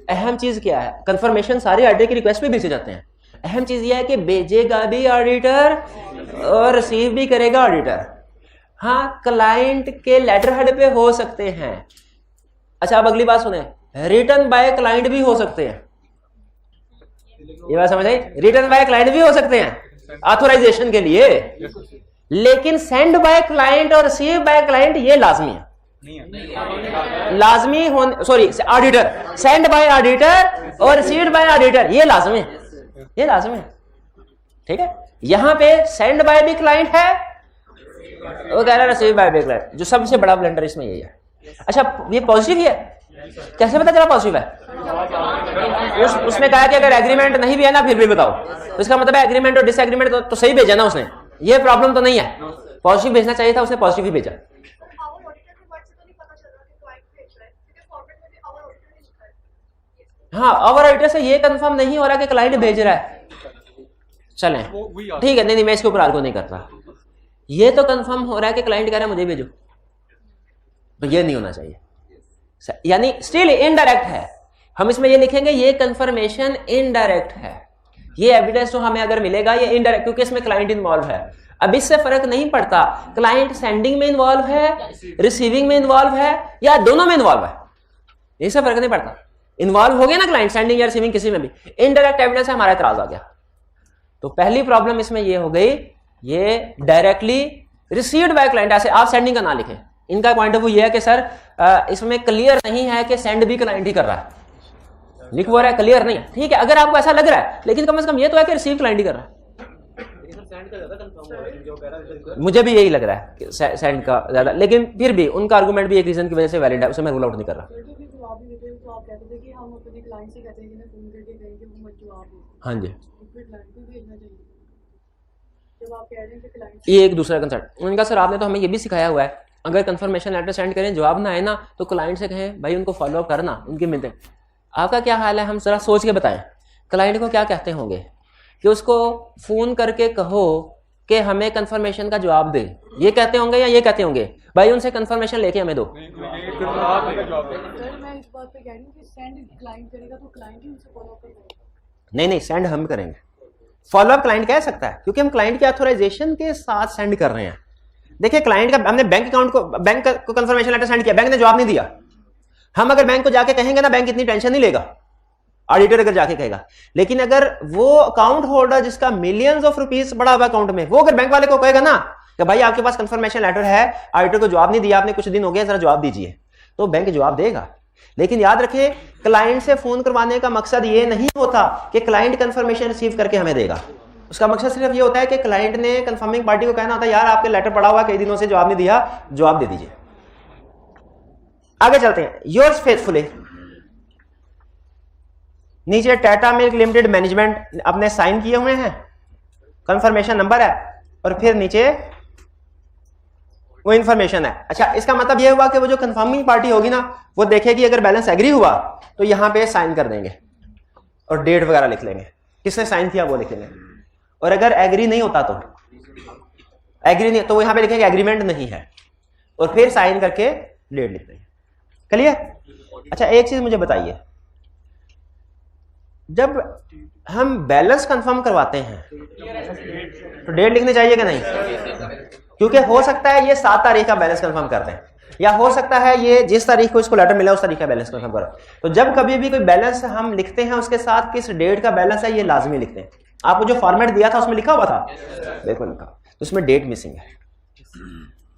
अहम चीज क्या है, कंफर्मेशन सारे ऑडिटर की रिक्वेस्ट में भेजे जाते हैं, अहम चीज ये है कि भेजेगा भी ऑडिटर और रिसीव भी करेगा ऑडिटर। हाँ, क्लाइंट के लेटर हेड पे हो सकते हैं। अच्छा, अब अगली बात सुने, रिटर्न बाय क्लाइंट भी हो सकते हैं। ये बात समझ आई? रिटर्न बाय क्लाइंट भी हो सकते हैं ऑथोराइजेशन के लिए, लेकिन सेंड बाय क्लाइंट और रिसीव बाय क्लाइंट ये लाजमी है। लाजमी होने, sorry, auditor, send bye auditor और रिसीव्ड बाय ऑडिटर ये लाजमी है, ये लाजमी है। ठीक है, यहां पे सेंड बाय भी क्लाइंट है, वो कह रहा है रिसीव बाय भी क्लाइंट, जो सबसे बड़ा ब्लंडर इसमें यही है। अच्छा, ये पॉजिटिव ही है, कैसे पता चला पॉजिटिव है? उसने कहा कि अगर एग्रीमेंट नहीं भी है ना फिर भी बताओ, तो इसका मतलब है एग्रीमेंट और डिसएग्रीमेंट तो सही भेजा ना उसने, ये प्रॉब्लम तो नहीं है। पॉजिटिव भेजना चाहिए था, उसने पॉजिटिव ही भेजा। हाँ, और ऑडिटर से ये कंफर्म नहीं हो रहा कि क्लाइंट भेज रहा है। चलें, ठीक है, नहीं मैं इसके ऊपर आर्गू नहीं करता। ये तो कंफर्म हो रहा है कि क्लाइंट कह रहा है मुझे भेजो, तो ये नहीं होना चाहिए, यानी स्टिल इनडायरेक्ट है। हम इसमें ये लिखेंगे ये कंफर्मेशन इनडायरेक्ट है। ये एविडेंस जो हमें अगर मिलेगा ये इनडायरेक्ट, क्योंकि इसमें क्लाइंट इन्वॉल्व है। अब इससे फर्क नहीं पड़ता क्लाइंट सेंडिंग में इन्वॉल्व है, रिसीविंग में इन्वॉल्व है या दोनों में इन्वॉल्व है, इससे फर्क नहीं पड़ता। इन्वॉल्व हो गया ना क्लाइंट, सेंडिंग या रिसीविंग किसी में भी, इनडायरेक्ट एविडेंस है, हमारा एतराज आ गया। तो पहली प्रॉब्लम इसमें ये हो गई, ये डायरेक्टली रिसीव्ड बाय क्लाइंट, ऐसे आप सेंडिंग का ना लिखें। इनका पॉइंट ऑफ व्यू ये है कि सर इसमें क्लियर नहीं है कि सेंड भी क्लाइंट ही कर रहा है, लिख वो रहा है क्लियर नहीं है। ठीक है, अगर आपको ऐसा लग रहा है, लेकिन कम से कम ये तो है कि रिसीव क्लाइंट ही कर रहा है। मुझे भी यही लग रहा है कि सेंड का ज्यादा, लेकिन फिर भी उनका आर्गुमेंट भी एक रीजन की वजह से वैलिड है, उसे मैं रूल आउट नहीं कर रहा। हाँ जी, ये एक दूसरा कंसर्ट। उनका सर आपने तो हमें ये भी सिखाया हुआ है, अगर कंफर्मेशन लेटर सेंड करें जवाब ना आए ना तो क्लाइंट से कहें भाई उनको फॉलो अप करना, उनके मिलते हैं। आपका क्या हाल है, हम जरा सोच के बताएं। क्लाइंट को क्या कहते होंगे कि उसको फोन करके कहो कि हमें कंफर्मेशन का जवाब दे, ये कहते होंगे या ये कहते होंगे भाई उनसे कंफर्मेशन लेके हमें दो? नहीं, सेंड हम करेंगे, फॉलो अप क्लाइंट कह सकता है, क्योंकि हम क्लाइंट के ऑथोराइजेशन के साथ सेंड कर रहे हैं। देखिए, क्लाइंट का हमने बैंक अकाउंट को, बैंक को कंफर्मेशन लेटर सेंड किया, बैंक ने जवाब नहीं दिया। हम अगर बैंक को जाके कहेंगे ना, बैंक इतनी टेंशन नहीं लेगा, ऑडिटर अगर जाके कहेगा। लेकिन अगर वो अकाउंट होल्डर जिसका मिलियंस ऑफ रुपीस पड़ा हुआ अकाउंट में, वो अगर बैंक वाले को कहेगा ना कि भाई आपके पास कंफर्मेशन लेटर है, ऑडिटर को जवाब नहीं दिया आपने, कुछ दिन हो गए, जरा जवाब दीजिए, तो बैंक जवाब देगा। लेकिन याद रखें, क्लाइंट से फोन करवाने का मकसद ये नहीं होता कि क्लाइंट कंफर्मेशन रिसीव करके हमें देगा। उसका मकसद सिर्फ ये होता है कि क्लाइंट ने कंफर्मिंग पार्टी को कहना होता है यार आपके लेटर पड़ा हुआ कई दिनों से जवाब नहीं दिया, जवाब दे दीजिए। आगे चलते हैं। योर्स फेथफुली, नीचे टाटा मिल्क लिमिटेड मैनेजमेंट अपने साइन किए हुए हैं, कंफर्मेशन नंबर है और फिर नीचे वो इंफॉर्मेशन है। अच्छा, इसका मतलब ये हुआ कि वो जो कंफर्मिंग पार्टी होगी ना, वो देखेगी अगर बैलेंस एग्री हुआ तो यहां पे साइन कर देंगे और डेट वगैरह लिख लेंगे, किसने साइन किया वो लिखेंगे। और अगर एग्री नहीं होता तो एग्री नहीं, तो यहां पे लिखेंगे एग्रीमेंट नहीं है और फिर साइन करके डेट लिख देंगे। क्लियर? अच्छा, एक चीज मुझे बताइए, जब हम बैलेंस कंफर्म करवाते हैं तो डेट लिखनी चाहिए कि नहीं? क्योंकि हो सकता है ये 7 तारीख का बैलेंस कंफर्म करते हैं, या हो सकता है ये जिस तारीख को इसको लेटर मिला उस तारीख का बैलेंस कंफर्म करो। तो जब कभी भी कोई बैलेंस हम लिखते हैं उसके साथ किस डेट का बैलेंस है ये लाजमी लिखते हैं। आपको जो फॉर्मेट दिया था उसमें लिखा हुआ था, देखो लिखा, तो उसमें डेट मिसिंग है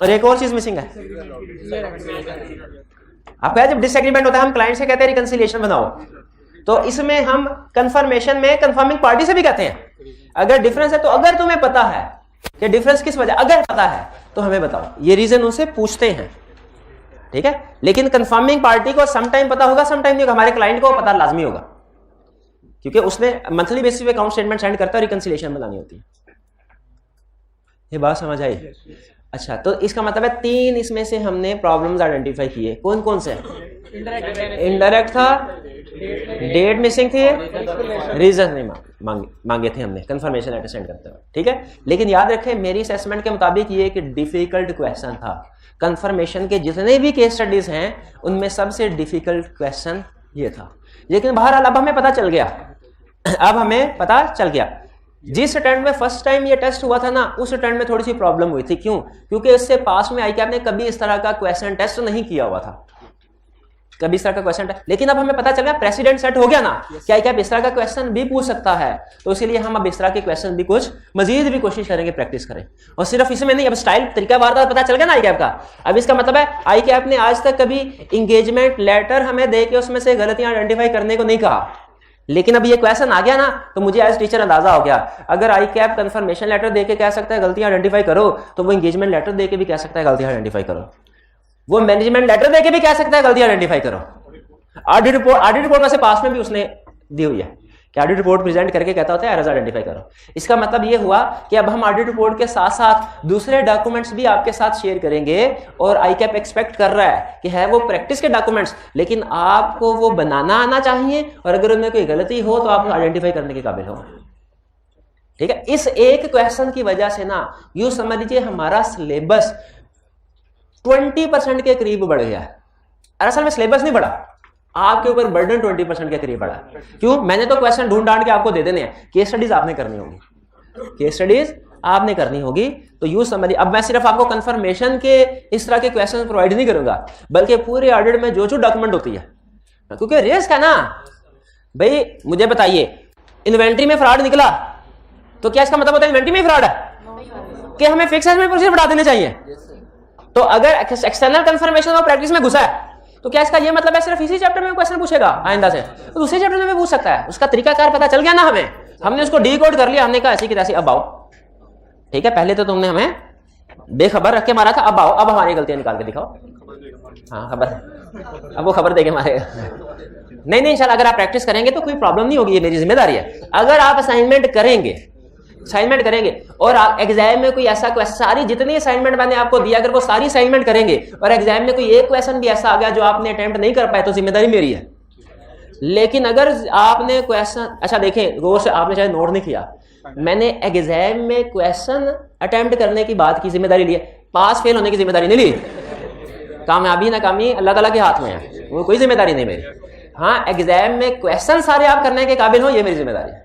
और एक और चीज मिसिंग है। आपका जब डिसएग्रीमेंट होता है हम क्लाइंट से कहते हैं रिकंसिलिएशन बनाओ, तो इसमें हम कंफर्मेशन में कंफर्मिंग पार्टी से भी कहते हैं अगर डिफरेंस है तो अगर तुम्हें पता है कि डिफरेंस किस वजह, अगर पता है तो हमें बताओ, ये रीजन उनसे पूछते हैं। ठीक है, लेकिन कंफर्मिंग पार्टी को सम टाइम पता होगा, सम टाइम नहीं होगा। हमारे क्लाइंट को पता लाजमी होगा क्योंकि उसने मंथली बेसिस पे अकाउंट स्टेटमेंट सेंड करता है, रिकंसिलिएशन बनानी होती है। ये बात समझ आई? अच्छा, तो इसका मतलब है 3 इसमें से हमने प्रॉब्लम्स आइडेंटिफाई किए। कौन कौन से? इनडायरेक्ट था, डेट मिसिंग थी, रीजन नहीं मांगे थे हमने कंफर्मेशन लेटर सेंड करते हुए, ठीक है। लेकिन याद रखें मेरी असेसमेंट के मुताबिक ये एक डिफिकल्ट क्वेश्चन था। कंफर्मेशन के जितने भी केस स्टडीज हैं उनमें सबसे डिफिकल्ट क्वेश्चन ये था। लेकिन बहरहाल अब हमें पता चल गया, अब हमें पता चल गया जिस अटेम्प्ट में फर्स्ट टाइम ये टेस्ट हुआ था ना, उस अटेम्प्ट में थोड़ी सी प्रॉब्लम हुई थी। क्यों? क्योंकि इससे पास में ICAP ने कभी इस तरह का क्वेश्चन टेस्ट नहीं किया हुआ था, कभी इस तरह का क्वेश्चन टेस्ट। लेकिन अब हमें पता चल गया, प्रेसिडेंट सेट हो गया ना, क्या ICAP इस तरह का क्वेश्चन भी पूछ सकता है। तो इसीलिए हम अब इस तरह के क्वेश्चन भी कुछ मजीद भी कोशिश करेंगे, प्रैक्टिस करें। और सिर्फ इसमें नहीं, अब स्टाइल तरीका वारदात पता चल गया ना ICAP का। अब इसका मतलब है ICAP ने आज तक कभी इंगेजमेंट लेटर हमें दे के उसमें से गलतियां आइडेंटिफाई करने को नहीं कहा। लेकिन अब ये क्वेश्चन आ गया ना, तो मुझे एज टीचर अंदाजा हो गया, अगर ICAP कंफर्मेशन लेटर देके कह सकता है गलतियां आइडेंटिफाई करो, तो वो इंगेजमेंट लेटर देके भी कह सकता है गलतियां आइडेंटिफाई करो, वो मैनेजमेंट लेटर देके भी कह सकता है गलतियां आइडेंटिफाई करो। ऑडिट रिपोर्ट वैसे पास में भी उसने दी हुई है कि ऑडिट रिपोर्ट प्रेजेंट करके कहता होता है एरर्स आइडेंटिफाई करो। इसका मतलब ये हुआ कि अब हम ऑडिट रिपोर्ट के साथ साथ दूसरे डॉक्यूमेंट्स भी आपके साथ शेयर करेंगे, और ICAP एक्सपेक्ट कर रहा है कि है वो प्रैक्टिस के डॉक्यूमेंट्स, लेकिन आपको वो बनाना आना चाहिए, और अगर उनमें कोई गलती हो तो आप आइडेंटिफाई करने के काबिल हो, ठीक है। इस एक क्वेश्चन की वजह से ना यूं समझ लीजिए हमारा सिलेबस 20% के करीब बढ़ गया है। असल में सिलेबस नहीं बढ़ा, आपके ऊपर बर्डन 20% के करीब बढ़ा। क्यों? मैंने तो क्वेश्चन ढूंढ ढांड के आपको दे देने हैं, केस स्टडीज आपने करनी होगी, केस स्टडीज आपने करनी होगी। तो यूं समझिए, अब मैं सिर्फ आपको कंफर्मेशन के इस तरह के क्वेश्चन प्रोवाइड नहीं करूंगा, बल्कि पूरे ऑडिट में जो डॉक्यूमेंट होती है, क्योंकि रिस्क है ना भाई। मुझे बताइए, इन्वेंट्री में फ्रॉड निकला तो क्या इसका मतलब होता है इन्वेंट्री में फ्रॉड है कि हमें फिक्स एसेट में प्रोसीजर बढ़ा देने चाहिए? तो अगर एक्सटर्नल कंफर्मेशन और प्रैक्टिस में घुसा है तो क्या इसका ये मतलब है सिर्फ इसी चैप्टर में क्वेश्चन पूछेगा आइंदा से? तो दूसरे चैप्टर में भी पूछ सकता है। उसका तरीकाकार पता चल गया ना हमें, हमने उसको डीकोड कर लिया, हमने कहा ऐसी की तैसी अब आओ, ठीक है। पहले तो तुमने हमें बेखबर रख के मारा था, अब आओ, अब हमारी गलतियां निकाल के दिखाओ। हाँ खबर, अब वो खबर दे के मारेगा। नहीं इंशाल्लाह अगर आप प्रैक्टिस करेंगे तो कोई प्रॉब्लम नहीं होगी, ये मेरी जिम्मेदारी है। अगर आप असाइनमेंट करेंगे और एग्जाम में कोई ऐसा क्वेश्चन, सारी जितनी असाइनमेंट मैंने आपको दिया, अगर वो सारी असाइनमेंट करेंगे और एग्जाम में कोई एक क्वेश्चन भी ऐसा आ गया जो आपने अटेम्प्ट नहीं कर पाए, तो जिम्मेदारी मेरी है। लेकिन अगर आपने क्वेश्चन, अच्छा देखें, गौर से, आपने शायद नोट नहीं किया, मैंने एग्जाम में क्वेश्चन अटेम्प्ट करने की बात की, जिम्मेदारी ली है, पास फेल होने की जिम्मेदारी नहीं ली। कामयाबी नाकामी अल्लाह ताला के हाथ में है, वो कोई जिम्मेदारी नहीं मेरी। हाँ, एग्जाम में क्वेश्चन सारे आप करने के काबिल हो, ये मेरी जिम्मेदारी है।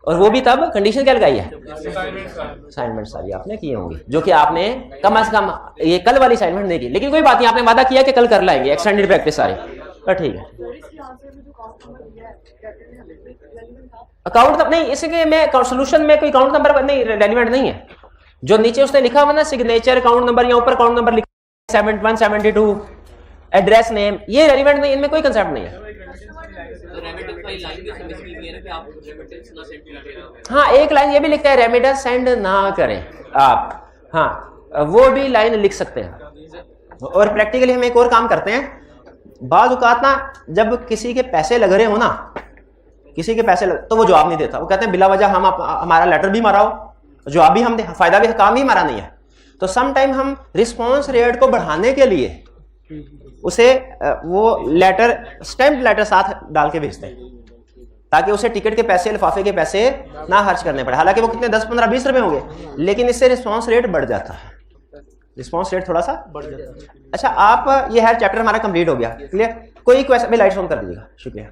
और वो भी तब कंडीशन क्या लगाई है, असाइनमेंट सारी आपने की होंगी, जो कि आपने कम से कम ये कल वाली असाइनमेंट नहीं की, लेकिन कोई बात नहीं, आपने वादा किया कि कल कर लाएंगे एक्सटेंडेड प्रैक्टिस सारी, तो ठीक है। अकाउंट नहीं, इसके में सोल्यूशन में कोई अकाउंट नंबर नहीं रेलिवेंट नहीं है। जो नीचे उसने लिखा हुआ ना सिग्नेचर अकाउंट नंबर, या ऊपर अकाउंट नंबर लिखा 7172 एड्रेस नेम, ये रेलिवेंट नहीं, इनमें कोई कंसेप्ट नहीं है। हाँ, एक लाइन ये भी लिखता है रेमिटेंस सेंड ना करें आप, हाँ वो भी लाइन लिख सकते हैं। और प्रैक्टिकली हम एक और काम करते हैं, बाज़ औक़ात ना जब किसी के पैसे लग रहे हो ना, किसी के पैसे तो वो जवाब नहीं देता, वो कहते हैं बिला वजह हम हमारा लेटर भी मारा हो, जवाब भी हम दे, फायदा भी, काम भी हमारा नहीं है। तो सम टाइम हम रिस्पॉन्स रेट को बढ़ाने के लिए उसे वो लेटर, स्टैम्प लेटर साथ डाल के भेजते हैं, ताकि उसे टिकट के पैसे, लिफाफे के पैसे ना खर्च करने पड़े। हालांकि वो कितने 10, 15, 20 रुपए होंगे, लेकिन इससे रिस्पॉन्स रेट बढ़ जाता है, रिस्पॉन्स रेट थोड़ा सा बढ़ जाता है। अच्छा, आप ये हर चैप्टर हमारा कंप्लीट हो गया, क्लियर? कोई क्वेश्चन में लाइट्स ऑन कर दीजिएगा, शुक्रिया।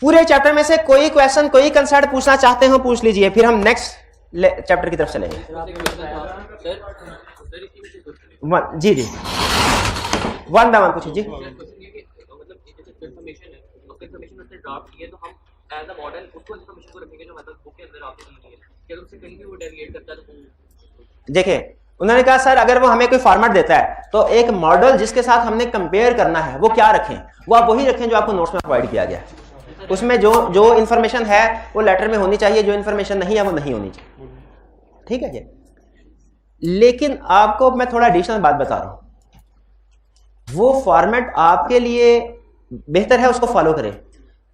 पूरे चैप्टर में से कोई क्वेश्चन, कोई कंसेप्ट पूछना चाहते हो पूछ लीजिए, फिर हम नेक्स्ट चैप्टर की तरफ चलेंगे। जी जी, वन बाय वन पूछिए जी। देखिए, उन्होंने कहा सर अगर वो हमें कोई फॉर्मेट देता है तो एक मॉडल जिसके साथ हमने कंपेयर करना है वो क्या रखें, वो आप वही रखें जो आपको नोट्स में प्रोवाइड किया गया है। उसमें जो इन्फॉर्मेशन है वो लेटर में होनी चाहिए, जो इन्फॉर्मेशन नहीं है वो नहीं होनी चाहिए, ठीक है जी। लेकिन आपको मैं थोड़ा एडिशनल बात बता रहा हूं, वो फॉर्मेट आपके लिए बेहतर है उसको फॉलो करें,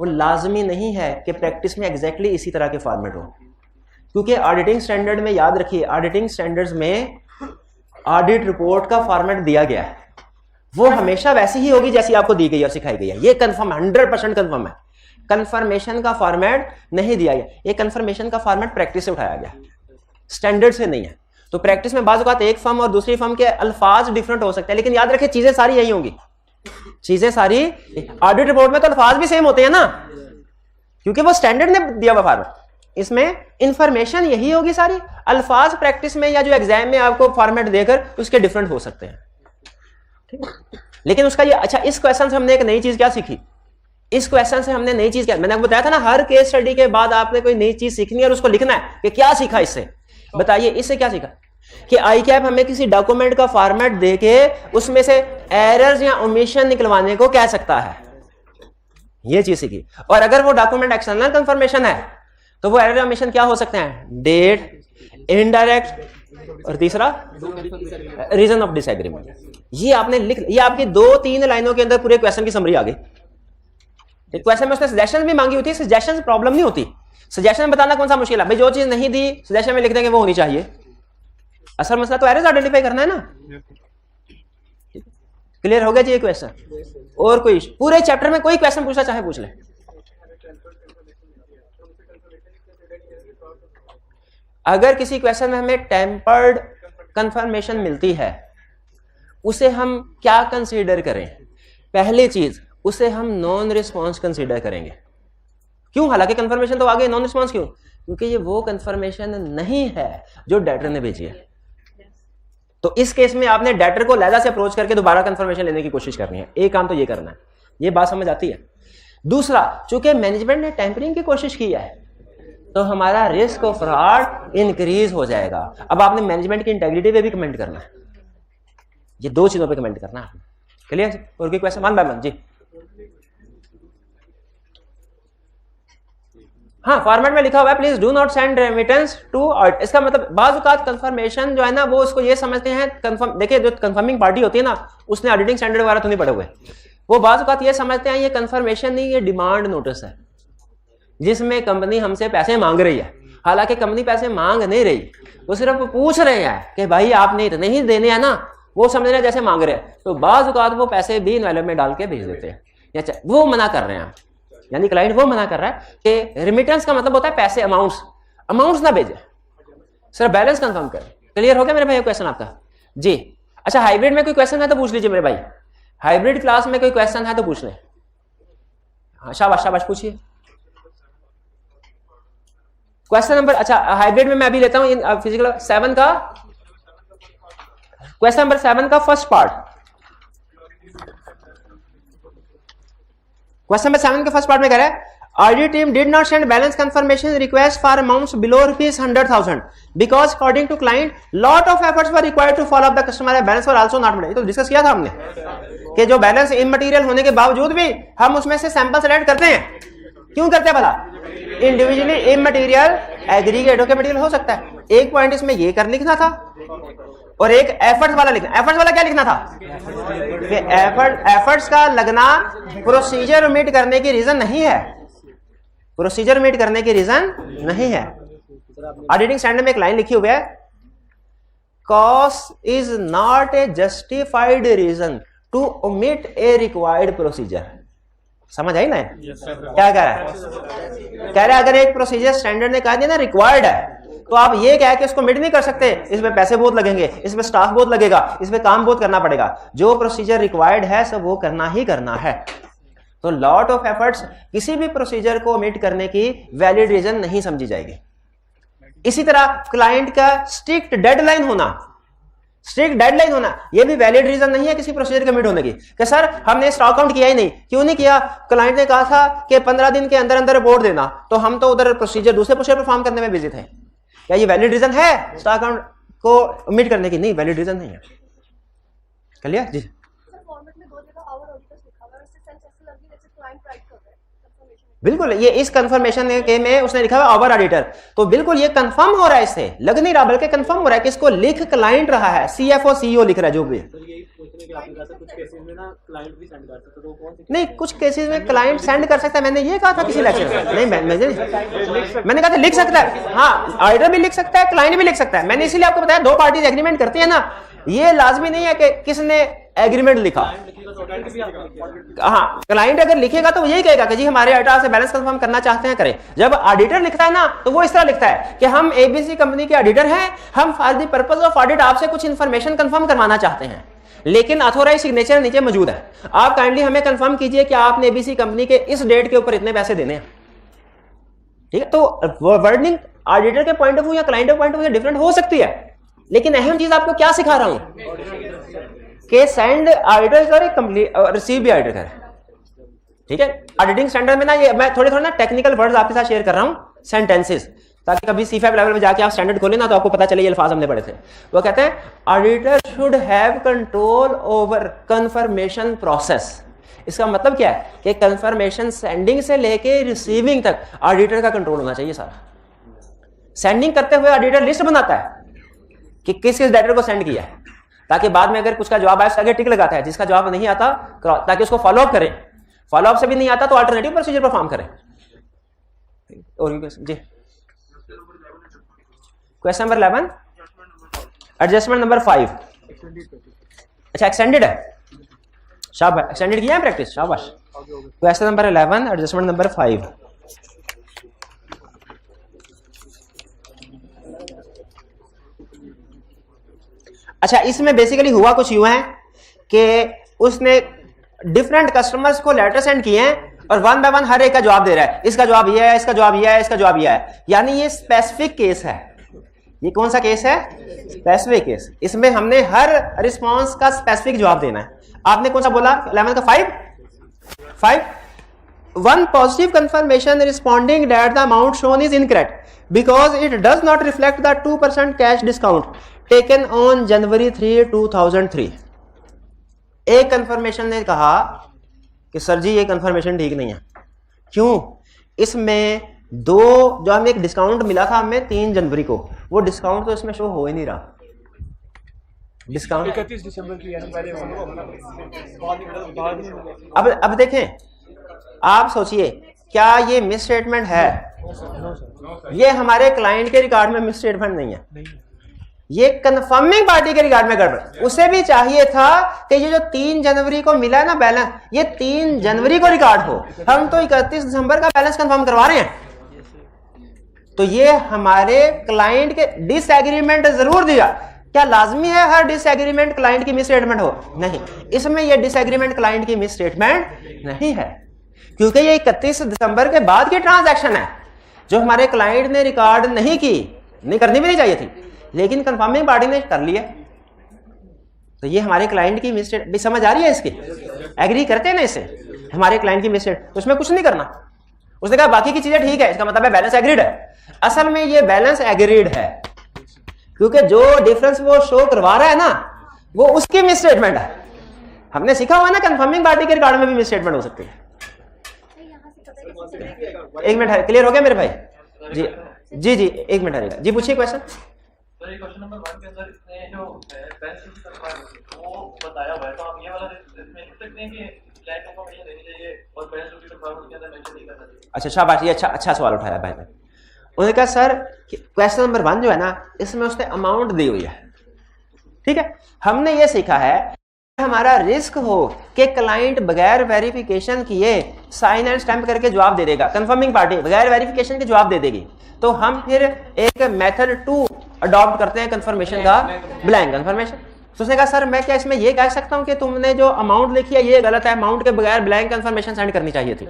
वो लाजमी नहीं है कि प्रैक्टिस में एग्जैक्टली इसी तरह के फॉर्मेट हो। क्योंकि ऑडिटिंग स्टैंडर्ड में, याद रखिए, ऑडिटिंग स्टैंडर्ड्स में ऑडिट रिपोर्ट का फॉर्मेट दिया गया है वो हमेशा वैसी ही होगी जैसी आपको दी गई और सिखाई गई है। ये कंफर्म 100% कंफर्म है। कंफर्मेशन का फॉर्मेट नहीं दिया गया, ये कंफर्मेशन का फॉर्मेट प्रैक्टिस से उठाया गया, स्टैंडर्ड से नहीं है। तो प्रैक्टिस में बाज़ औक़ात एक फर्म और दूसरी फर्म के अल्फाज डिफरेंट हो सकते हैं, लेकिन याद रखें चीजें सारी यही होंगी। चीजें सारी ऑडिट रिपोर्ट में तो अल्फाज भी सेम होते हैं ना, क्योंकि वो स्टैंडर्ड ने दिया हुआ फॉर्मेट। इसमें इंफॉर्मेशन यही होगी सारी, अल्फाज प्रैक्टिस में या जो एग्जाम में आपको फॉर्मेट देकर उसके डिफरेंट हो सकते हैं। लेकिन उसका ये अच्छा, इस क्वेश्चन से हमने एक नई चीज क्या सीखी, इस क्वेश्चन से हमने नई चीज क्या, मैंने आपको बताया था ना हर केस स्टडी के बाद आपने कोई नई चीज सीखनी है और उसको लिखना है कि क्या सीखा इससे। बताइए इससे क्या सीखा कि ICAP हमें किसी डॉक्यूमेंट का फॉर्मेट देके उसमें से एरर्स या ओमिशन निकलवाने को कह सकता है, ये चीज सीखी। और अगर वो डॉक्यूमेंट एक्सटर्नल कंफर्मेशन है तो वो एरर या ओमिशन क्या हो सकते हैं, डेट, इनडायरेक्ट, और तीसरा रीजन ऑफ डिसएग्रीमेंट। ये आपने लिख, ये आपकी 2-3 लाइनों के अंदर पूरे क्वेश्चन की समरी आ गई। क्वेश्चन में उसने सजेशन भी मांगी होती है, सजेशन प्रॉब्लम नहीं होती, सजेशन बताना कौन सा मुश्किल है भाई, जो चीज नहीं दी सजेशन में लिख देंगे वो होनी चाहिए। असल मसला तो एरर्स आइडेंटिफाई करना है ना। क्लियर हो गया जी ये क्वेश्चन? और कोई पूरे चैप्टर में कोई क्वेश्चन पूछना चाहे पूछ ले। अगर किसी क्वेश्चन में हमें टेम्पर्ड कंफर्मेशन मिलती है उसे हम क्या कंसीडर करें? पहली चीज उसे हम नॉन रिस्पॉन्स कंसीडर करेंगे। क्यों? हालांकि कंफर्मेशन तो आ गई, नॉन रिस्पॉन्स क्यों? क्योंकि ये वो कंफर्मेशन नहीं है जो डेटर ने भेजी है। तो इस केस में आपने डेटर को लहजा से अप्रोच करके दोबारा कंफर्मेशन लेने की कोशिश करनी है। एक काम तो ये करना है, ये बात समझ आती है। दूसरा, चूंकि मैनेजमेंट ने टेम्परिंग की कोशिश की है तो हमारा रिस्क ऑफ फ्रॉड इंक्रीज हो जाएगा। अब आपने मैनेजमेंट की इंटेग्रिटी पे भी कमेंट करना है, ये 2 चीजों पे कमेंट करना है आपने। क्लियर? और कोई क्वेश्चन? मान बाय मान जी। हाँ, फॉर्मेट में लिखा हुआ है please do not send remittance to audit. इसका मतलब बाज़ औक़ात कंफर्मेशन जो है ना वो उसको ये समझते हैं, कंफर्म देखिए जो कंफर्मिंग पार्टी होती है ना उसने ऑडिटिंग स्टैंडर्ड वगैरह तो नहीं पढ़े हुए, वो बाज़ औक़ात ये समझते हैं ये कंफर्मेशन नहीं, ये डिमांड नोटिस है जिसमें कंपनी हमसे पैसे मांग रही है। हालांकि कंपनी पैसे मांग नहीं रही, वो सिर्फ पूछ रहे हैं कि भाई आपने इतने ही देने हैं ना, वो समझ रहे हैं जैसे मांग रहे हैं। तो बाज़ औक़ात वो पैसे भी इनवैल्यूमेंट में डाल के भेज देते हैं, या वो मना कर रहे हैं, यानी क्लाइंट वो मना कर रहा है कि रिमिटेंस का मतलब होता है पैसे, अमाउंट्स ना भेजे, सिर्फ बैलेंस कंफर्म करें। क्लियर हो गया मेरे भाई क्वेश्चन आपका जी? अच्छा, हाइब्रिड में कोई क्वेश्चन है तो पूछ लीजिए मेरे भाई, हाइब्रिड क्लास में कोई क्वेश्चन है तो पूछ लें। हाँ, शाबाश शाबाश, पूछिए क्वेश्चन नंबर। अच्छा, हाइब्रिड में मैं अभी लेता हूं फिजिकल 7 का क्वेश्चन नंबर 7 का फर्स्ट पार्ट। क्वेश्चन नंबर 7 के फर्स्ट पार्ट में कह रहा है audit team did not send balance confirmation request for amounts below ₹100,000 because according to client lot of efforts were required to follow up the customer balance were also not made. तो discuss किया था हमने कि जो balance immaterial होने के बावजूद भी हम उसमें से सैंपल सेलेक्ट करते हैं। क्यों करते हैं भला? इंडिविजुअली इमटेरियल एग्रीगेट होकर मटेरियल हो सकता है। एक पॉइंट इसमें ये कर लिखना था और एक एफर्ट्स वाला लिखना। एफर्ट्स वाला क्या लिखना था कि एफर्ट्स का लगना प्रोसीजर मीट करने की रीजन नहीं है, प्रोसीजर मीट करने की रीजन नहीं है। ऑडिटिंग स्टैंडर्ड में एक लाइन लिखी हुई है, cost is not a justified reason to omit a required procedure. समझ आई ना? क्या कह रहा है? कह रहा है अगर एक प्रोसीजर स्टैंडर्ड ने कहा दिया ना रिक्वायर्ड है तो आप ये कह के इसको मिट नहीं कर सकते, इसमें पैसे बहुत लगेंगे, इसमें स्टाफ बहुत लगेगा, इसमें काम बहुत करना पड़ेगा। जो प्रोसीजर रिक्वायर्ड है सब वो करना ही करना है। तो लॉट ऑफ एफर्ट्स किसी भी प्रोसीजर को मिट करने की वैलिड रीजन नहीं समझी जाएगी। इसी तरह क्लाइंट का स्ट्रिक्ट डेडलाइन होना यह भी वैलिड रीजन नहीं है किसी प्रोसीजर के मिट होने की। कि सर हमने स्टॉक काउंट किया ही नहीं, क्यों नहीं किया? क्लाइंट ने कहा था कि 15 दिन के अंदर अंदर रिपोर्ट देना, तो हम तो उधर प्रोसीजर दूसरे प्रोसीजर परफॉर्म करने में बिजी थे। क्या ये वैलिड रीजन है स्टॉक काउंट को ओमिट करने की? नहीं, वैलिड रीजन नहीं है। क्लियर जी? बिल्कुल, ये इस कंफर्मेशन के में उसने लिखा हुआ ओवर ऑडिटर, तो बिल्कुल ये कंफर्म हो रहा है, इससे लग नहीं रहा बल्कि कंफर्म हो रहा है कि इसको लिख क्लाइंट रहा है, सीएफओ सीईओ लिख रहा है जो भी। नहीं, कुछ केसेस में क्लाइंट सेंड कर सकता है, मैंने ये कहा था किसी लेक्चर में। नहीं, मैंने कहा था लिख सकता है। हाँ, ऑडिटर भी लिख सकता है, क्लाइंट भी लिख सकता है। मैंने इसीलिए आपको बताया 2 पार्टीज एग्रीमेंट करती है ना, ये लाजमी नहीं है कि किसने एग्रीमेंट लिखा। हाँ, क्लाइंट अगर लिखेगा तो यही कहेगा कि जी हमारे ऑडिटर से बैलेंस कंफर्म करना चाहते हैं, करें। जब ऑडिटर लिखता है ना तो वो इस तरह लिखता है कि हम एबीसी कंपनी के ऑडिटर हैं, हम for the purpose of audit आपसे कुछ इंफॉर्मेशन कंफर्म करवाना चाहते हैं, लेकिन अथॉराइज सिग्नेचर नीचे मौजूद है। आप काइंडली हमें कंफर्म कीजिए कि आपने एबीसी कंपनी के इस डेट के ऊपर इतने पैसे देने हैं। ठीक है, तो वर्डिंग ऑडिटर के पॉइंट ऑफ व्यू या क्लाइंट के पॉइंट ऑफ व्यू डिफरेंट हो सकती है, लेकिन अहम चीज आपको क्या सिखा रहा हूं कि सेंड ऑडिटर करे, कंप्लीट रिसीव भी ऑडिटर करे। ठीक है, ऑडिटिंग स्टैंडर्ड में ना ये मैं थोड़े ना टेक्निकल वर्ड्स आपके साथ शेयर कर रहा हूं, सेंटेंसेस, ताकि कभी C5 लेवल में जाके आप स्टैंडर्ड खोलें ना तो आपको पता चले ये अल्फाज हमने पढ़े थे। वो कहते हैं auditor should have control over confirmation process. इसका मतलब क्या है कि कंफर्मेशन सेंडिंग से लेके रिसीविंग तक ऑडिटर का कंट्रोल होना चाहिए सारा। सेंडिंग करते हुए ऑडिटर लिस्ट बनाता है कि किस किस डेटर को सेंड किया है, ताकि बाद में अगर कुछ का जवाब आए आगे टिक लगाता है, जिसका जवाब नहीं आता ताकि उसको फॉलोअप करें, फॉलोअप से भी नहीं आता तो अल्टरनेटिव प्रोसीजर परफॉर्म करें। और जी क्वेश्चन नंबर 11, एडजस्टमेंट नंबर 5। अच्छा, एक्सटेंडेड है, शाबाश, एक्सटेंडेड किया है प्रैक्टिस, शाबाश। Question number 11, adjustment number 5। अच्छा, इसमें बेसिकली हुआ कुछ यूं है कि उसने डिफरेंट कस्टमर्स को लेटर सेंड किए हैं और वन बाय वन हर एक का जवाब दे रहा है, इसका जवाब ये है, इसका जवाब ये है, इसका जवाब ये है। यानी ये स्पेसिफिक केस है। ये कौन सा केस है? Specific case. इसमें हमने हर रिस्पांस का स्पेसिफिक जवाब देना है। आपने कौन सा बोला 11 का? 5। One positive confirmation responding that the amount shown is incorrect because it does not reflect the 2% cash discount taken on January 3, 2003। एक कंफर्मेशन ने कहा कि सर जी ये कंफर्मेशन ठीक नहीं है। क्यों? इसमें जो हमें एक डिस्काउंट मिला था हमें 3 जनवरी को, वो डिस्काउंट तो इसमें शो हो ही नहीं रहा। डिस्काउंट 31 दिसंबर की पहले। अब देखें, आप सोचिए क्या ये मिस स्टेटमेंट है? ये हमारे क्लाइंट के रिकॉर्ड में मिस स्टेटमेंट नहीं है, ये कंफर्मिंग पार्टी के रिकॉर्ड में गड़बड़। उसे भी चाहिए था कि ये जो 3 जनवरी को मिला है ना बैलेंस, ये 3 जनवरी को रिकॉर्ड हो। हम तो 31 दिसंबर का बैलेंस कंफर्म करवा रहे हैं, तो ये हमारे क्लाइंट के डिसएग्रीमेंट जरूर दिया। क्या लाजमी है हर डिसएग्रीमेंट क्लाइंट की मिस स्टेटमेंट हो? नहीं, इसमें ये डिसएग्रीमेंट क्लाइंट की मिस स्टेटमेंट नहीं है, क्योंकि ये 31 दिसंबर के बाद की ट्रांजैक्शन है जो हमारे क्लाइंट ने रिकॉर्ड नहीं की, नहीं करनी भी नहीं चाहिए थी, लेकिन कंफर्मिंग पार्टी ने कर लिया। तो ये हमारे क्लाइंट की मिस स्टेटमेंट समझ आ रही है? इसकी एग्री करते हैं ना इससे, हमारे क्लाइंट की मिस स्टेटमेंट, तो उसमें कुछ नहीं करना। उसने कहा बाकी की चीजें ठीक है, इसका मतलब है बैलेंस एग्रीड है। असल में ये बैलेंस एग्रीड है, क्योंकि जो डिफरेंस वो शो करवा रहा है ना वो उसकी मिस स्टेटमेंट है। हमने सीखा हुआ है ना कंफर्मिंग पार्टी के रिकॉर्ड में भी मिस स्टेटमेंट हो सकती है। एक मिनट, क्लियर हो गया मेरे भाई? जी जी जी, एक मिनट रहेगा जी, पूछिए क्वेश्चन। क्वेश्चन नंबर 1 के अंदर इसने जो वो बताया हुआ है, तो हम ये वाला इसमें लिख सकते हैं कि क्लाइंट को हमें देनी चाहिए और बैलेंस शीट के फॉर्मेट के अंदर मेंशन नहीं करना चाहिए। अच्छा, शाबाश, ये अच्छा सवाल उठाया भाई ने। उन्होंने कहा सर क्वेश्चन नंबर 1 जो है ना, इसमें उसने अमाउंट दी हुई है। ठीक है, हमने ये सीखा है हमारा रिस्क हो कि क्लाइंट बगैर वेरिफिकेशन किए साइन एंड स्टैंप करके जवाब दे देगा, कंफर्मिंग पार्टी बगैर वेरिफिकेशन के जवाब दे देगी, तो हम फिर एक मेथड 2 अडॉप्ट करते हैं कंफर्मेशन का, ब्लैंक कंफर्मेशन। तो उसने कहा सर मैं क्या इसमें ये कह सकता हूं कि तुमने जो अमाउंट लिखी है ये गलत है, अमाउंट के बगैर ब्लैंक कंफर्मेशन सेंड करनी चाहिए थी।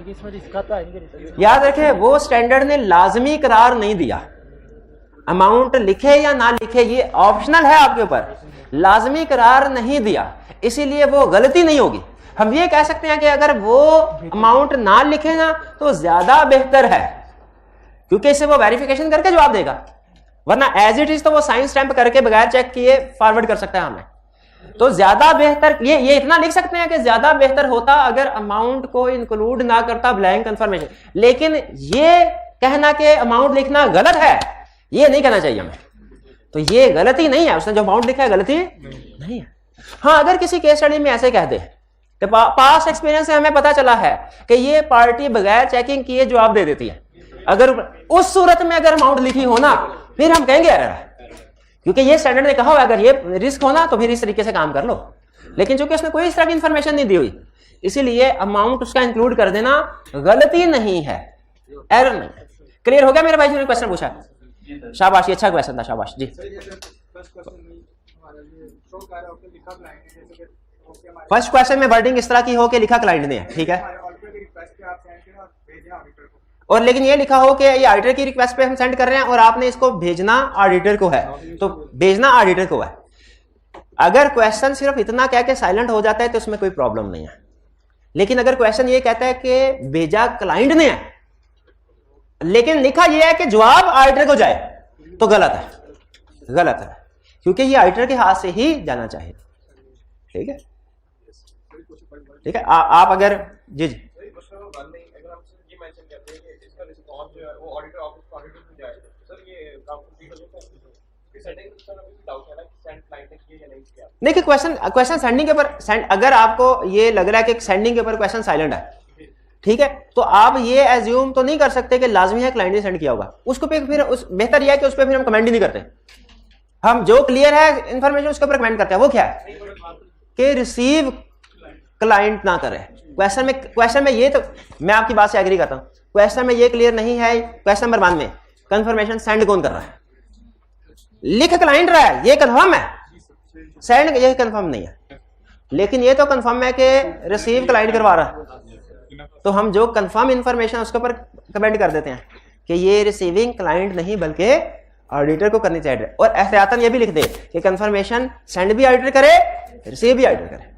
याद रखें, वो स्टैंडर्ड ने लाजमी करार नहीं दिया। अमाउंट लिखे या ना लिखे ये ऑप्शनल है आपके ऊपर, लाजमी करार नहीं दिया, इसीलिए वो गलती नहीं होगी। हम ये कह सकते हैं कि अगर वो अमाउंट ना लिखे ना तो ज्यादा बेहतर है, क्योंकि इससे वो वेरिफिकेशन करके जवाब देगा, वरना एज इट इज तो वो साइन स्टैंप करके बगैर चेक किए फॉरवर्ड कर सकता है हमें। तो ज्यादा बेहतर ये इतना लिख सकते हैं कि ज्यादा बेहतर होता अगर अमाउंट को इंक्लूड ना करता ब्लैंक कंफर्मेशन। लेकिन ये कहना कि अमाउंट लिखना गलत है, ये नहीं कहना चाहिए हमें। तो ये गलती नहीं है, उसने जो अमाउंट लिखा है गलती नहीं है। हाँ, अगर किसी केस स्टडी में ऐसे कह दे कि पास्ट एक्सपीरियंस से हमें पता चला है कि ये पार्टी बगैर चेकिंग किए जवाब दे देती है, अगर उस सूरत में अगर अमाउंट लिखी हो ना, फिर हम कहेंगे क्योंकि ये स्टैंडर्ड ने कहा हुआ अगर ये रिस्क होना तो फिर इस तरीके से काम कर लो, लेकिन चूंकि उसने कोई इस तरह की इंफॉर्मेशन नहीं दी हुई, इसीलिए अमाउंट उसका इंक्लूड कर देना गलती नहीं है, एरर नहीं है। क्लियर हो गया मेरे भाई जी ने क्वेश्चन पूछा? शाबाश, ये अच्छा क्वेश्चन था, शाबाश जी। फर्स्ट क्वेश्चन में वर्डिंग इस तरह की हो कि लिखा क्लाइंट ने है, ठीक है, और लेकिन ये लिखा हो कि ये ऑडिटर की रिक्वेस्ट पे हम सेंड कर रहे हैं और आपने इसको भेजना ऑडिटर को है, तो भेजना ऑडिटर को है। अगर क्वेश्चन सिर्फ इतना कह के साइलेंट हो जाता है तो उसमें कोई प्रॉब्लम नहीं है, लेकिन अगर क्वेश्चन ये कहता है कि भेजा क्लाइंट ने है लेकिन लिखा यह है कि जवाब ऑडिटर को जाए, तो गलत है, गलत है, क्योंकि ये ऑडिटर के हाथ से ही जाना चाहिए। ठीक है, ठीक है। आप अगर जी जी देखिए, क्वेश्चन सेंडिंग के ऊपर अगर आपको ये लग रहा है कि सेंडिंग के ऊपर क्वेश्चन साइलेंट है, ठीक है, तो आप ये एज्यूम तो नहीं कर सकते कि लाजमी है क्लाइंट ने सेंड किया होगा, उसको पे फिर बेहतर यह है कि उस पर फिर हम कमेंट ही नहीं करते, हम जो क्लियर है इंफॉर्मेशन उसके ऊपर कमेंट करते हैं। वो क्या है कि रिसीव क्लाइंट ना करे। क्वेश्चन में ये, तो मैं आपकी बात से एग्री करता हूं, क्वेश्चन में ये क्लियर नहीं है, क्वेश्चन नंबर 1 में कंफर्मेशन सेंड कौन कर रहा है, लिख क्लाइंट रहा है, ये कंफर्म है, सेंड ये कंफर्म नहीं है, लेकिन ये तो कंफर्म है कि रिसीव क्लाइंट करवा रहा है, तो हम जो कंफर्म इंफॉर्मेशन उसके ऊपर कमेंट कर देते हैं कि ये रिसीविंग क्लाइंट नहीं बल्कि ऑडिटर को करनी चाहिए, और एहतियातन ये भी लिख दे कि कंफर्मेशन सेंड भी ऑडिटर करे, रिसीव भी ऑडिटर करे।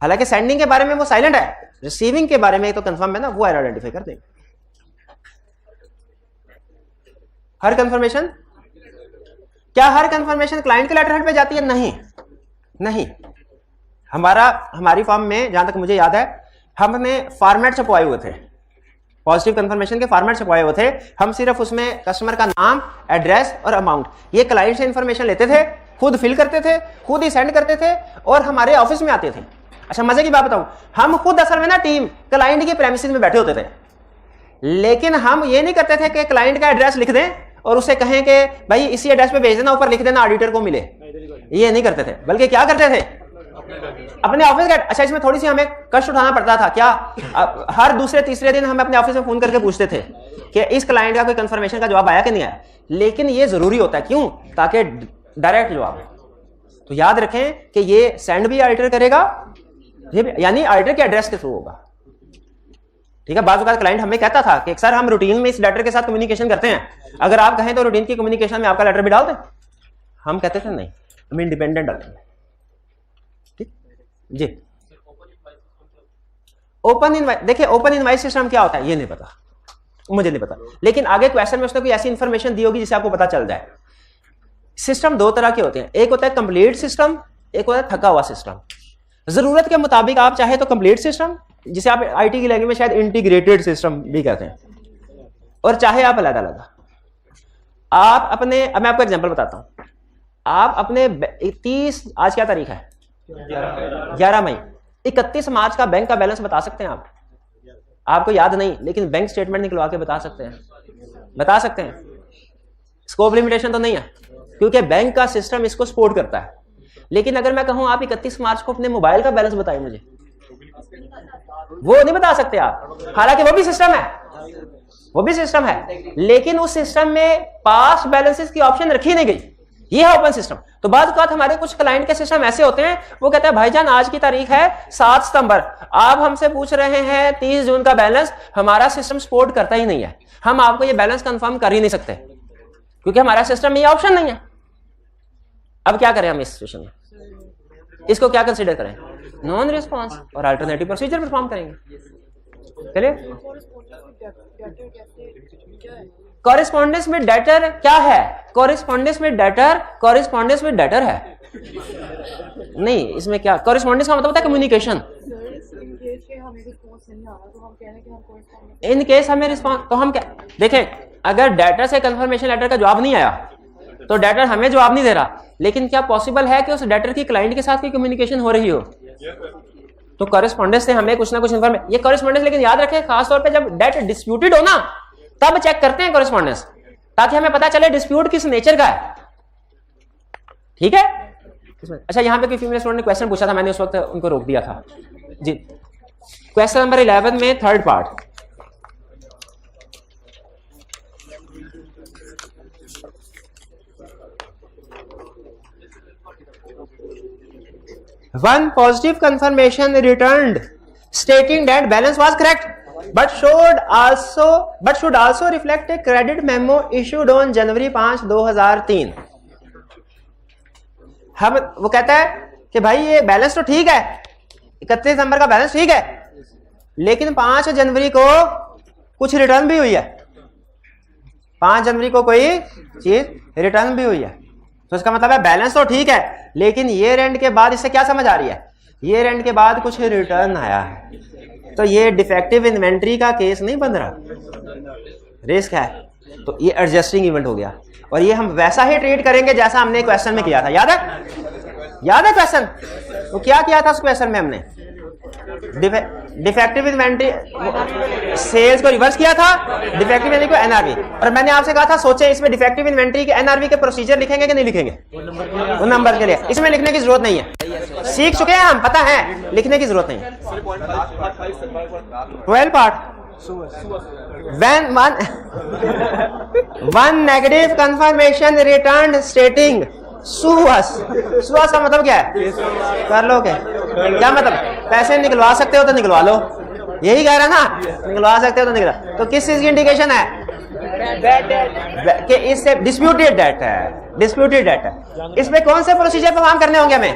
हालांकि सेंडिंग के बारे में वो साइलेंट है, रिसीविंग के बारे में तो कंफर्म है ना, वो एरर आइडेंटिफाई कर देंगे। हर कंफर्मेशन, क्या हर कंफर्मेशन क्लाइंट के लेटर हेड पे जाती है? नहीं, नहीं। हमारी फॉर्म में जहां तक मुझे याद है हमने फॉर्मेट छपवाए हुए थे, पॉजिटिव कंफर्मेशन के फॉर्मेट छपवाए हुए थे, हम सिर्फ उसमें कस्टमर का नाम, एड्रेस और अमाउंट, ये क्लाइंट से इंफॉर्मेशन लेते थे, खुद फिल करते थे, खुद ही सेंड करते थे और हमारे ऑफिस में आते थे। अच्छा, मजे की बात बताऊं, हम खुद असल में ना टीम क्लाइंट के प्रेमिसेस में बैठे होते थे, लेकिन हम ये नहीं करते थे कि क्लाइंट का एड्रेस लिख दें और उसे कहें कि भाई इसी एड्रेस पे भेज देना, ऊपर लिख देना ऑडिटर को मिले, ये नहीं करते थे, बल्कि क्या करते थे, अपने ऑफिस का। अच्छा, इसमें थोड़ी सी हमें कष्ट उठाना पड़ता था, क्या हर दूसरे तीसरे दिन हम अपने ऑफिस में फोन करके पूछते थे कि इस क्लाइंट का कोई कंफर्मेशन का जवाब आया कि नहीं आया, लेकिन ये जरूरी होता है, क्यों? ताकि डायरेक्ट जवाब। तो याद रखें कि ये सेंड भी ऑडिटर करेगा, यानी ऑडिटर के एड्रेस के थ्रू होगा। ठीक है, बाज़ औक़ात क्लाइंट हमें कहता था कि सर हम रूटीन में इस लेटर के साथ कम्युनिकेशन करते हैं, अगर आप कहें तो रूटीन की कम्युनिकेशन में आपका लेटर भी डाल दें। हम कहते थे नहीं, हम इंडिपेंडेंट डालते हैं। ठीक जी। ओपन इनवाइस, देखिए ओपन इनवाइस सिस्टम क्या होता है ये नहीं पता, मुझे नहीं पता, लेकिन आगे क्वेश्चन में उसने कोई ऐसी इंफॉर्मेशन दी होगी जिससे आपको पता चल जाए। सिस्टम दो तरह के होते हैं, एक होता है कंप्लीट सिस्टम, एक होता है थका हुआ सिस्टम। जरूरत के मुताबिक आप चाहे तो कंप्लीट सिस्टम, जिसे आप आईटी की लैंग्वेज में शायद इंटीग्रेटेड सिस्टम भी कहते हैं, और चाहे आप अलग अलग। आप अपने, अब मैं आपको एग्जांपल बताता हूं, आप अपने 30, आज क्या तारीख है, 11 मई, 31 मार्च का बैंक का बैलेंस बता सकते हैं आप? आपको याद नहीं, लेकिन बैंक स्टेटमेंट निकलवा के बता सकते हैं, बता सकते हैं। स्कोप लिमिटेशन तो नहीं है, क्योंकि बैंक का सिस्टम इसको सपोर्ट करता है। लेकिन अगर मैं कहूं आप 31 मार्च को अपने मोबाइल का बैलेंस बताइए मुझे, वो नहीं बता सकते आप, हालांकि वो भी सिस्टम है, वो भी सिस्टम है, लेकिन उस सिस्टम में पास्ट बैलेंसेस की ऑप्शन रखी नहीं गई, ये है ओपन सिस्टम। तो बाद बात हमारे कुछ क्लाइंट के सिस्टम ऐसे होते हैं, वो कहता है भाईजान आज की तारीख है 7 सितंबर, आप हमसे पूछ रहे हैं 30 जून का बैलेंस, हमारा सिस्टम सपोर्ट करता ही नहीं है, हम आपको ये बैलेंस कंफर्म कर ही नहीं सकते, क्योंकि हमारा सिस्टम में ये ऑप्शन नहीं है। अब क्या करें हम इस सिचुएशन में, इसको क्या कंसीडर करें? नॉन रिस्पॉन्स, और अल्टरनेटिव प्रोसीजर परफॉर्म करेंगे। चलिए, कॉरेस्पॉन्डेंस में डेटर क्या है? कॉरेस्पॉन्डेंस में डेटर, कॉरेस्पॉन्डेंस में डेटर है नहीं, इसमें क्या कॉरेस्पॉन्डेंस का मतलब होता है कम्युनिकेशन। इन केस हमें रिस्पॉन्स, तो हम क्या देखें, अगर डेटर से कंफर्मेशन लेटर का जवाब नहीं आया तो डेटर हमें जवाब नहीं दे रहा, लेकिन क्या पॉसिबल है कि उस डेटर की क्लाइंट के साथ कोई कम्युनिकेशन हो रही हो? तो कॉरेस्पॉन्डेंस से हमें कुछ ना कुछ इन्फॉर्मेशन, ये कॉरेस्पॉन्डेंस, लेकिन याद रखें खासतौर पे जब डेट डिस्प्यूटेड हो ना, तब चेक करते हैं कॉरेस्पॉन्डेंस, ताकि हमें पता चले डिस्प्यूट किस नेचर का है। ठीक है। अच्छा यहाँ पे कोई फीमेल स्टूडेंट ने क्वेश्चन पूछा था, मैंने उस वक्त उनको रोक दिया था जी। क्वेश्चन नंबर 11 में third part, one positive confirmation returned stating that balance was correct but should also reflect a credit memo issued on January 5, 2003। हम वो कहता है कि भाई ये बैलेंस तो ठीक है, 31 दिसंबर का बैलेंस ठीक है, लेकिन 5 जनवरी को कुछ रिटर्न भी हुई है, 5 जनवरी को कोई चीज रिटर्न भी हुई है। तो इसका मतलब है बैलेंस तो ठीक है, लेकिन ईयर एंड के बाद इससे क्या समझ आ रही है, ईयर एंड के बाद कुछ रिटर्न आया है, तो ये डिफेक्टिव इन्वेंट्री का केस नहीं बन रहा, रिस्क है। तो ये एडजस्टिंग इवेंट हो गया, और ये हम वैसा ही ट्रीट करेंगे जैसा हमने क्वेश्चन में किया था। याद है क्वेश्चन? तो क्या किया था उस क्वेश्चन में हमने? डिफेक्टिव इन्वेंट्री सेल्स को रिवर्स किया था, डिफेक्टिव इन्वेंट्री को एनआरवी। और मैंने आपसे कहा था सोचे इसमें डिफेक्टिव इन्वेंट्री के एनआरवी के प्रोसीजर लिखेंगे कि नहीं लिखेंगे? वो नंबर के लिए इसमें लिखने की जरूरत नहीं है, सीख चुके हैं हम, पता है, लिखने की जरूरत नहीं है। 12 part when one negative confirmation returned stating सुअस का मतलब क्या है? कर लो क्या मतलब? पैसे निकलवा सकते हो तो निकलवा लो, यही कह रहा ना, निकलवा सकते हो तो निकलवा। तो किस चीज की इंडिकेशन है कि इससे डिस्प्यूटेड डेट है, डिस्प्यूटेड डेट है। इसमें कौन से प्रोसीजर परफॉर्म करने होंगे हमें?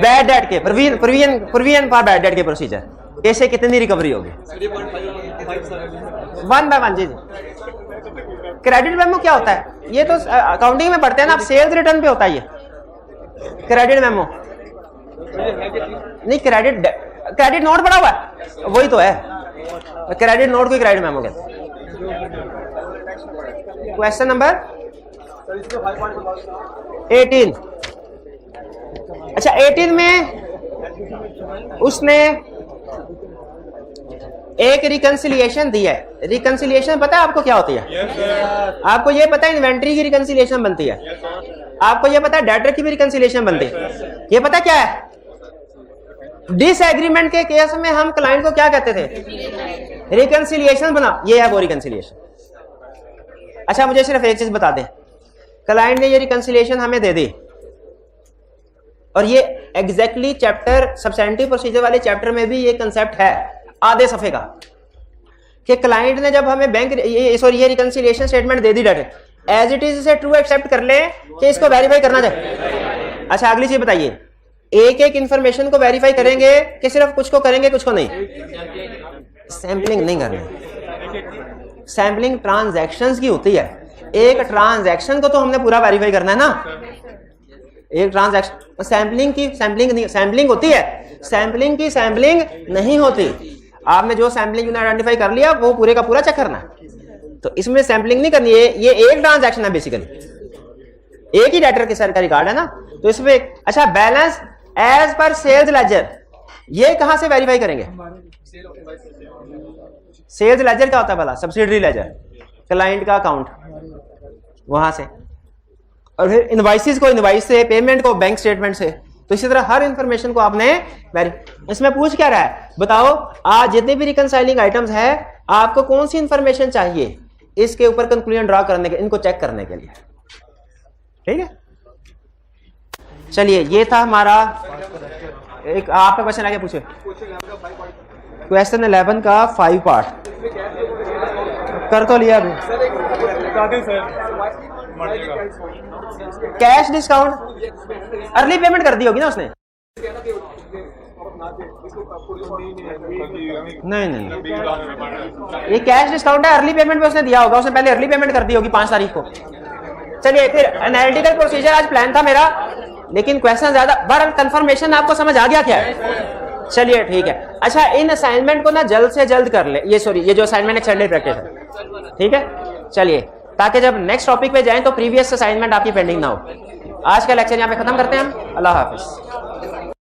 बैड डेट के प्रोविजन फॉर बैड डेट के प्रोसीजर। कैसे कितनी रिकवरी होगी? 1 by 1 जी। क्रेडिट मेमो क्या होता है? ये तो अकाउंटिंग में पढ़ते हैं ना, आप सेल्स रिटर्न पे होता है ये क्रेडिट मेमो। नहीं, क्रेडिट नोट पड़ा हुआ है, वही तो है क्रेडिट नोट को क्रेडिट मेमो कहते हैं। Question number 18। अच्छा 18 में उसने एक रिकंसिलिएशन दी है। रिकंसिलिएशन पता है आपको क्या होती है? आपको ये पता है इन्वेंट्री की रिकंसिलिएशन बनती है, आपको ये पता है डेटर की भी रिकंसिलिएशन बनती है। ये पता क्या है? डिसएग्रीमेंट के केस में हम क्लाइंट को क्या कहते थे? रिकंसिलिएशन बना, ये है वो रिकंसिलिएशन। अच्छा मुझे सिर्फ एक चीज बता दें, क्लाइंट ने ये रिकंसिलिएशन हमें दे दी, और ये एग्जैक्टली चैप्टर सब्सटेंटिव प्रोसीजर वाले चैप्टर में भी ये कंसेप्ट है आधे सफे का, कि क्लाइंट ने जब हमें बैंक ये रिकंसिलिएशन स्टेटमेंट दे दी डायरेक्ट, एज इट इज इसे ट्रू एक्सेप्ट कर ले कि इसको वेरीफाई करना चाहिए। अच्छा अगली चीज बताइए, एक एक इंफॉर्मेशन को वेरीफाई करेंगे कि सिर्फ कुछ को करेंगे कुछ को नहीं? सैंपलिंग नहीं करनी, सैंपलिंग ट्रांजैक्शंस की होती है। एक ट्रांजैक्शन को तो हमने पूरा वेरीफाई करना है ना, एक ट्रांजैक्शन सैंपलिंग होती है, सैंपलिंग की सैंपलिंग नहीं होती। आपने जो सैंपलिंग आइडेंटिफाई कर लिया वो पूरे का पूरा चेक करना है, तो इसमें सैंपलिंग नहीं करनी है। ये एक ट्रांजैक्शन है बेसिकली, एक ही डेटर के सर का रिकॉर्ड है ना, तो इसमें अच्छा balance as per sales ledger, ये कहां से वेरीफाई करेंगे? सेल्स लेजर क्या होता है भला? सब्सिडरी लेजर, क्लाइंट का अकाउंट, वहां से। और फिर इनवॉइसेस को इनवॉइस से, पेमेंट को बैंक स्टेटमेंट से। तो इसी तरह हर इंफॉर्मेशन को आपने इसमें पूछ क्या रहा है? बताओ आज जितने भी रिकंसाइलिंग आइटम्स है आपको कौन सी इंफॉर्मेशन चाहिए इसके ऊपर कंक्लूजन ड्रा करने के, इनको चेक करने के लिए। ठीक है, चलिए ये था हमारा एक आपका क्वेश्चन आगे पूछे। क्वेश्चन 11 का 5 पार्ट कर तो लिया अभी। कैश डिस्काउंट अर्ली पेमेंट कर दी होगी ना उसने? नहीं, ये कैश डिस्काउंट है, अर्ली पेमेंट में उसने दिया होगा, उसने पहले अर्ली पेमेंट कर दी होगी 5 तारीख को। चलिए फिर एनालिटिकल प्रोसीजर आज प्लान था मेरा, लेकिन क्वेश्चन ज्यादा बार कंफर्मेशन आपको समझ आ गया क्या है? चलिए ठीक है। अच्छा इन असाइनमेंट को ना जल्द से जल्द कर ले, ये जो असाइनमेंट है संडे प्रैक्टिस है, ठीक है। चलिए ताकि जब नेक्स्ट टॉपिक पे जाएं तो प्रीवियस असाइनमेंट आपकी पेंडिंग ना हो। आज का लेक्चर यहाँ पे खत्म करते हैं हम। अल्लाह हाफिज।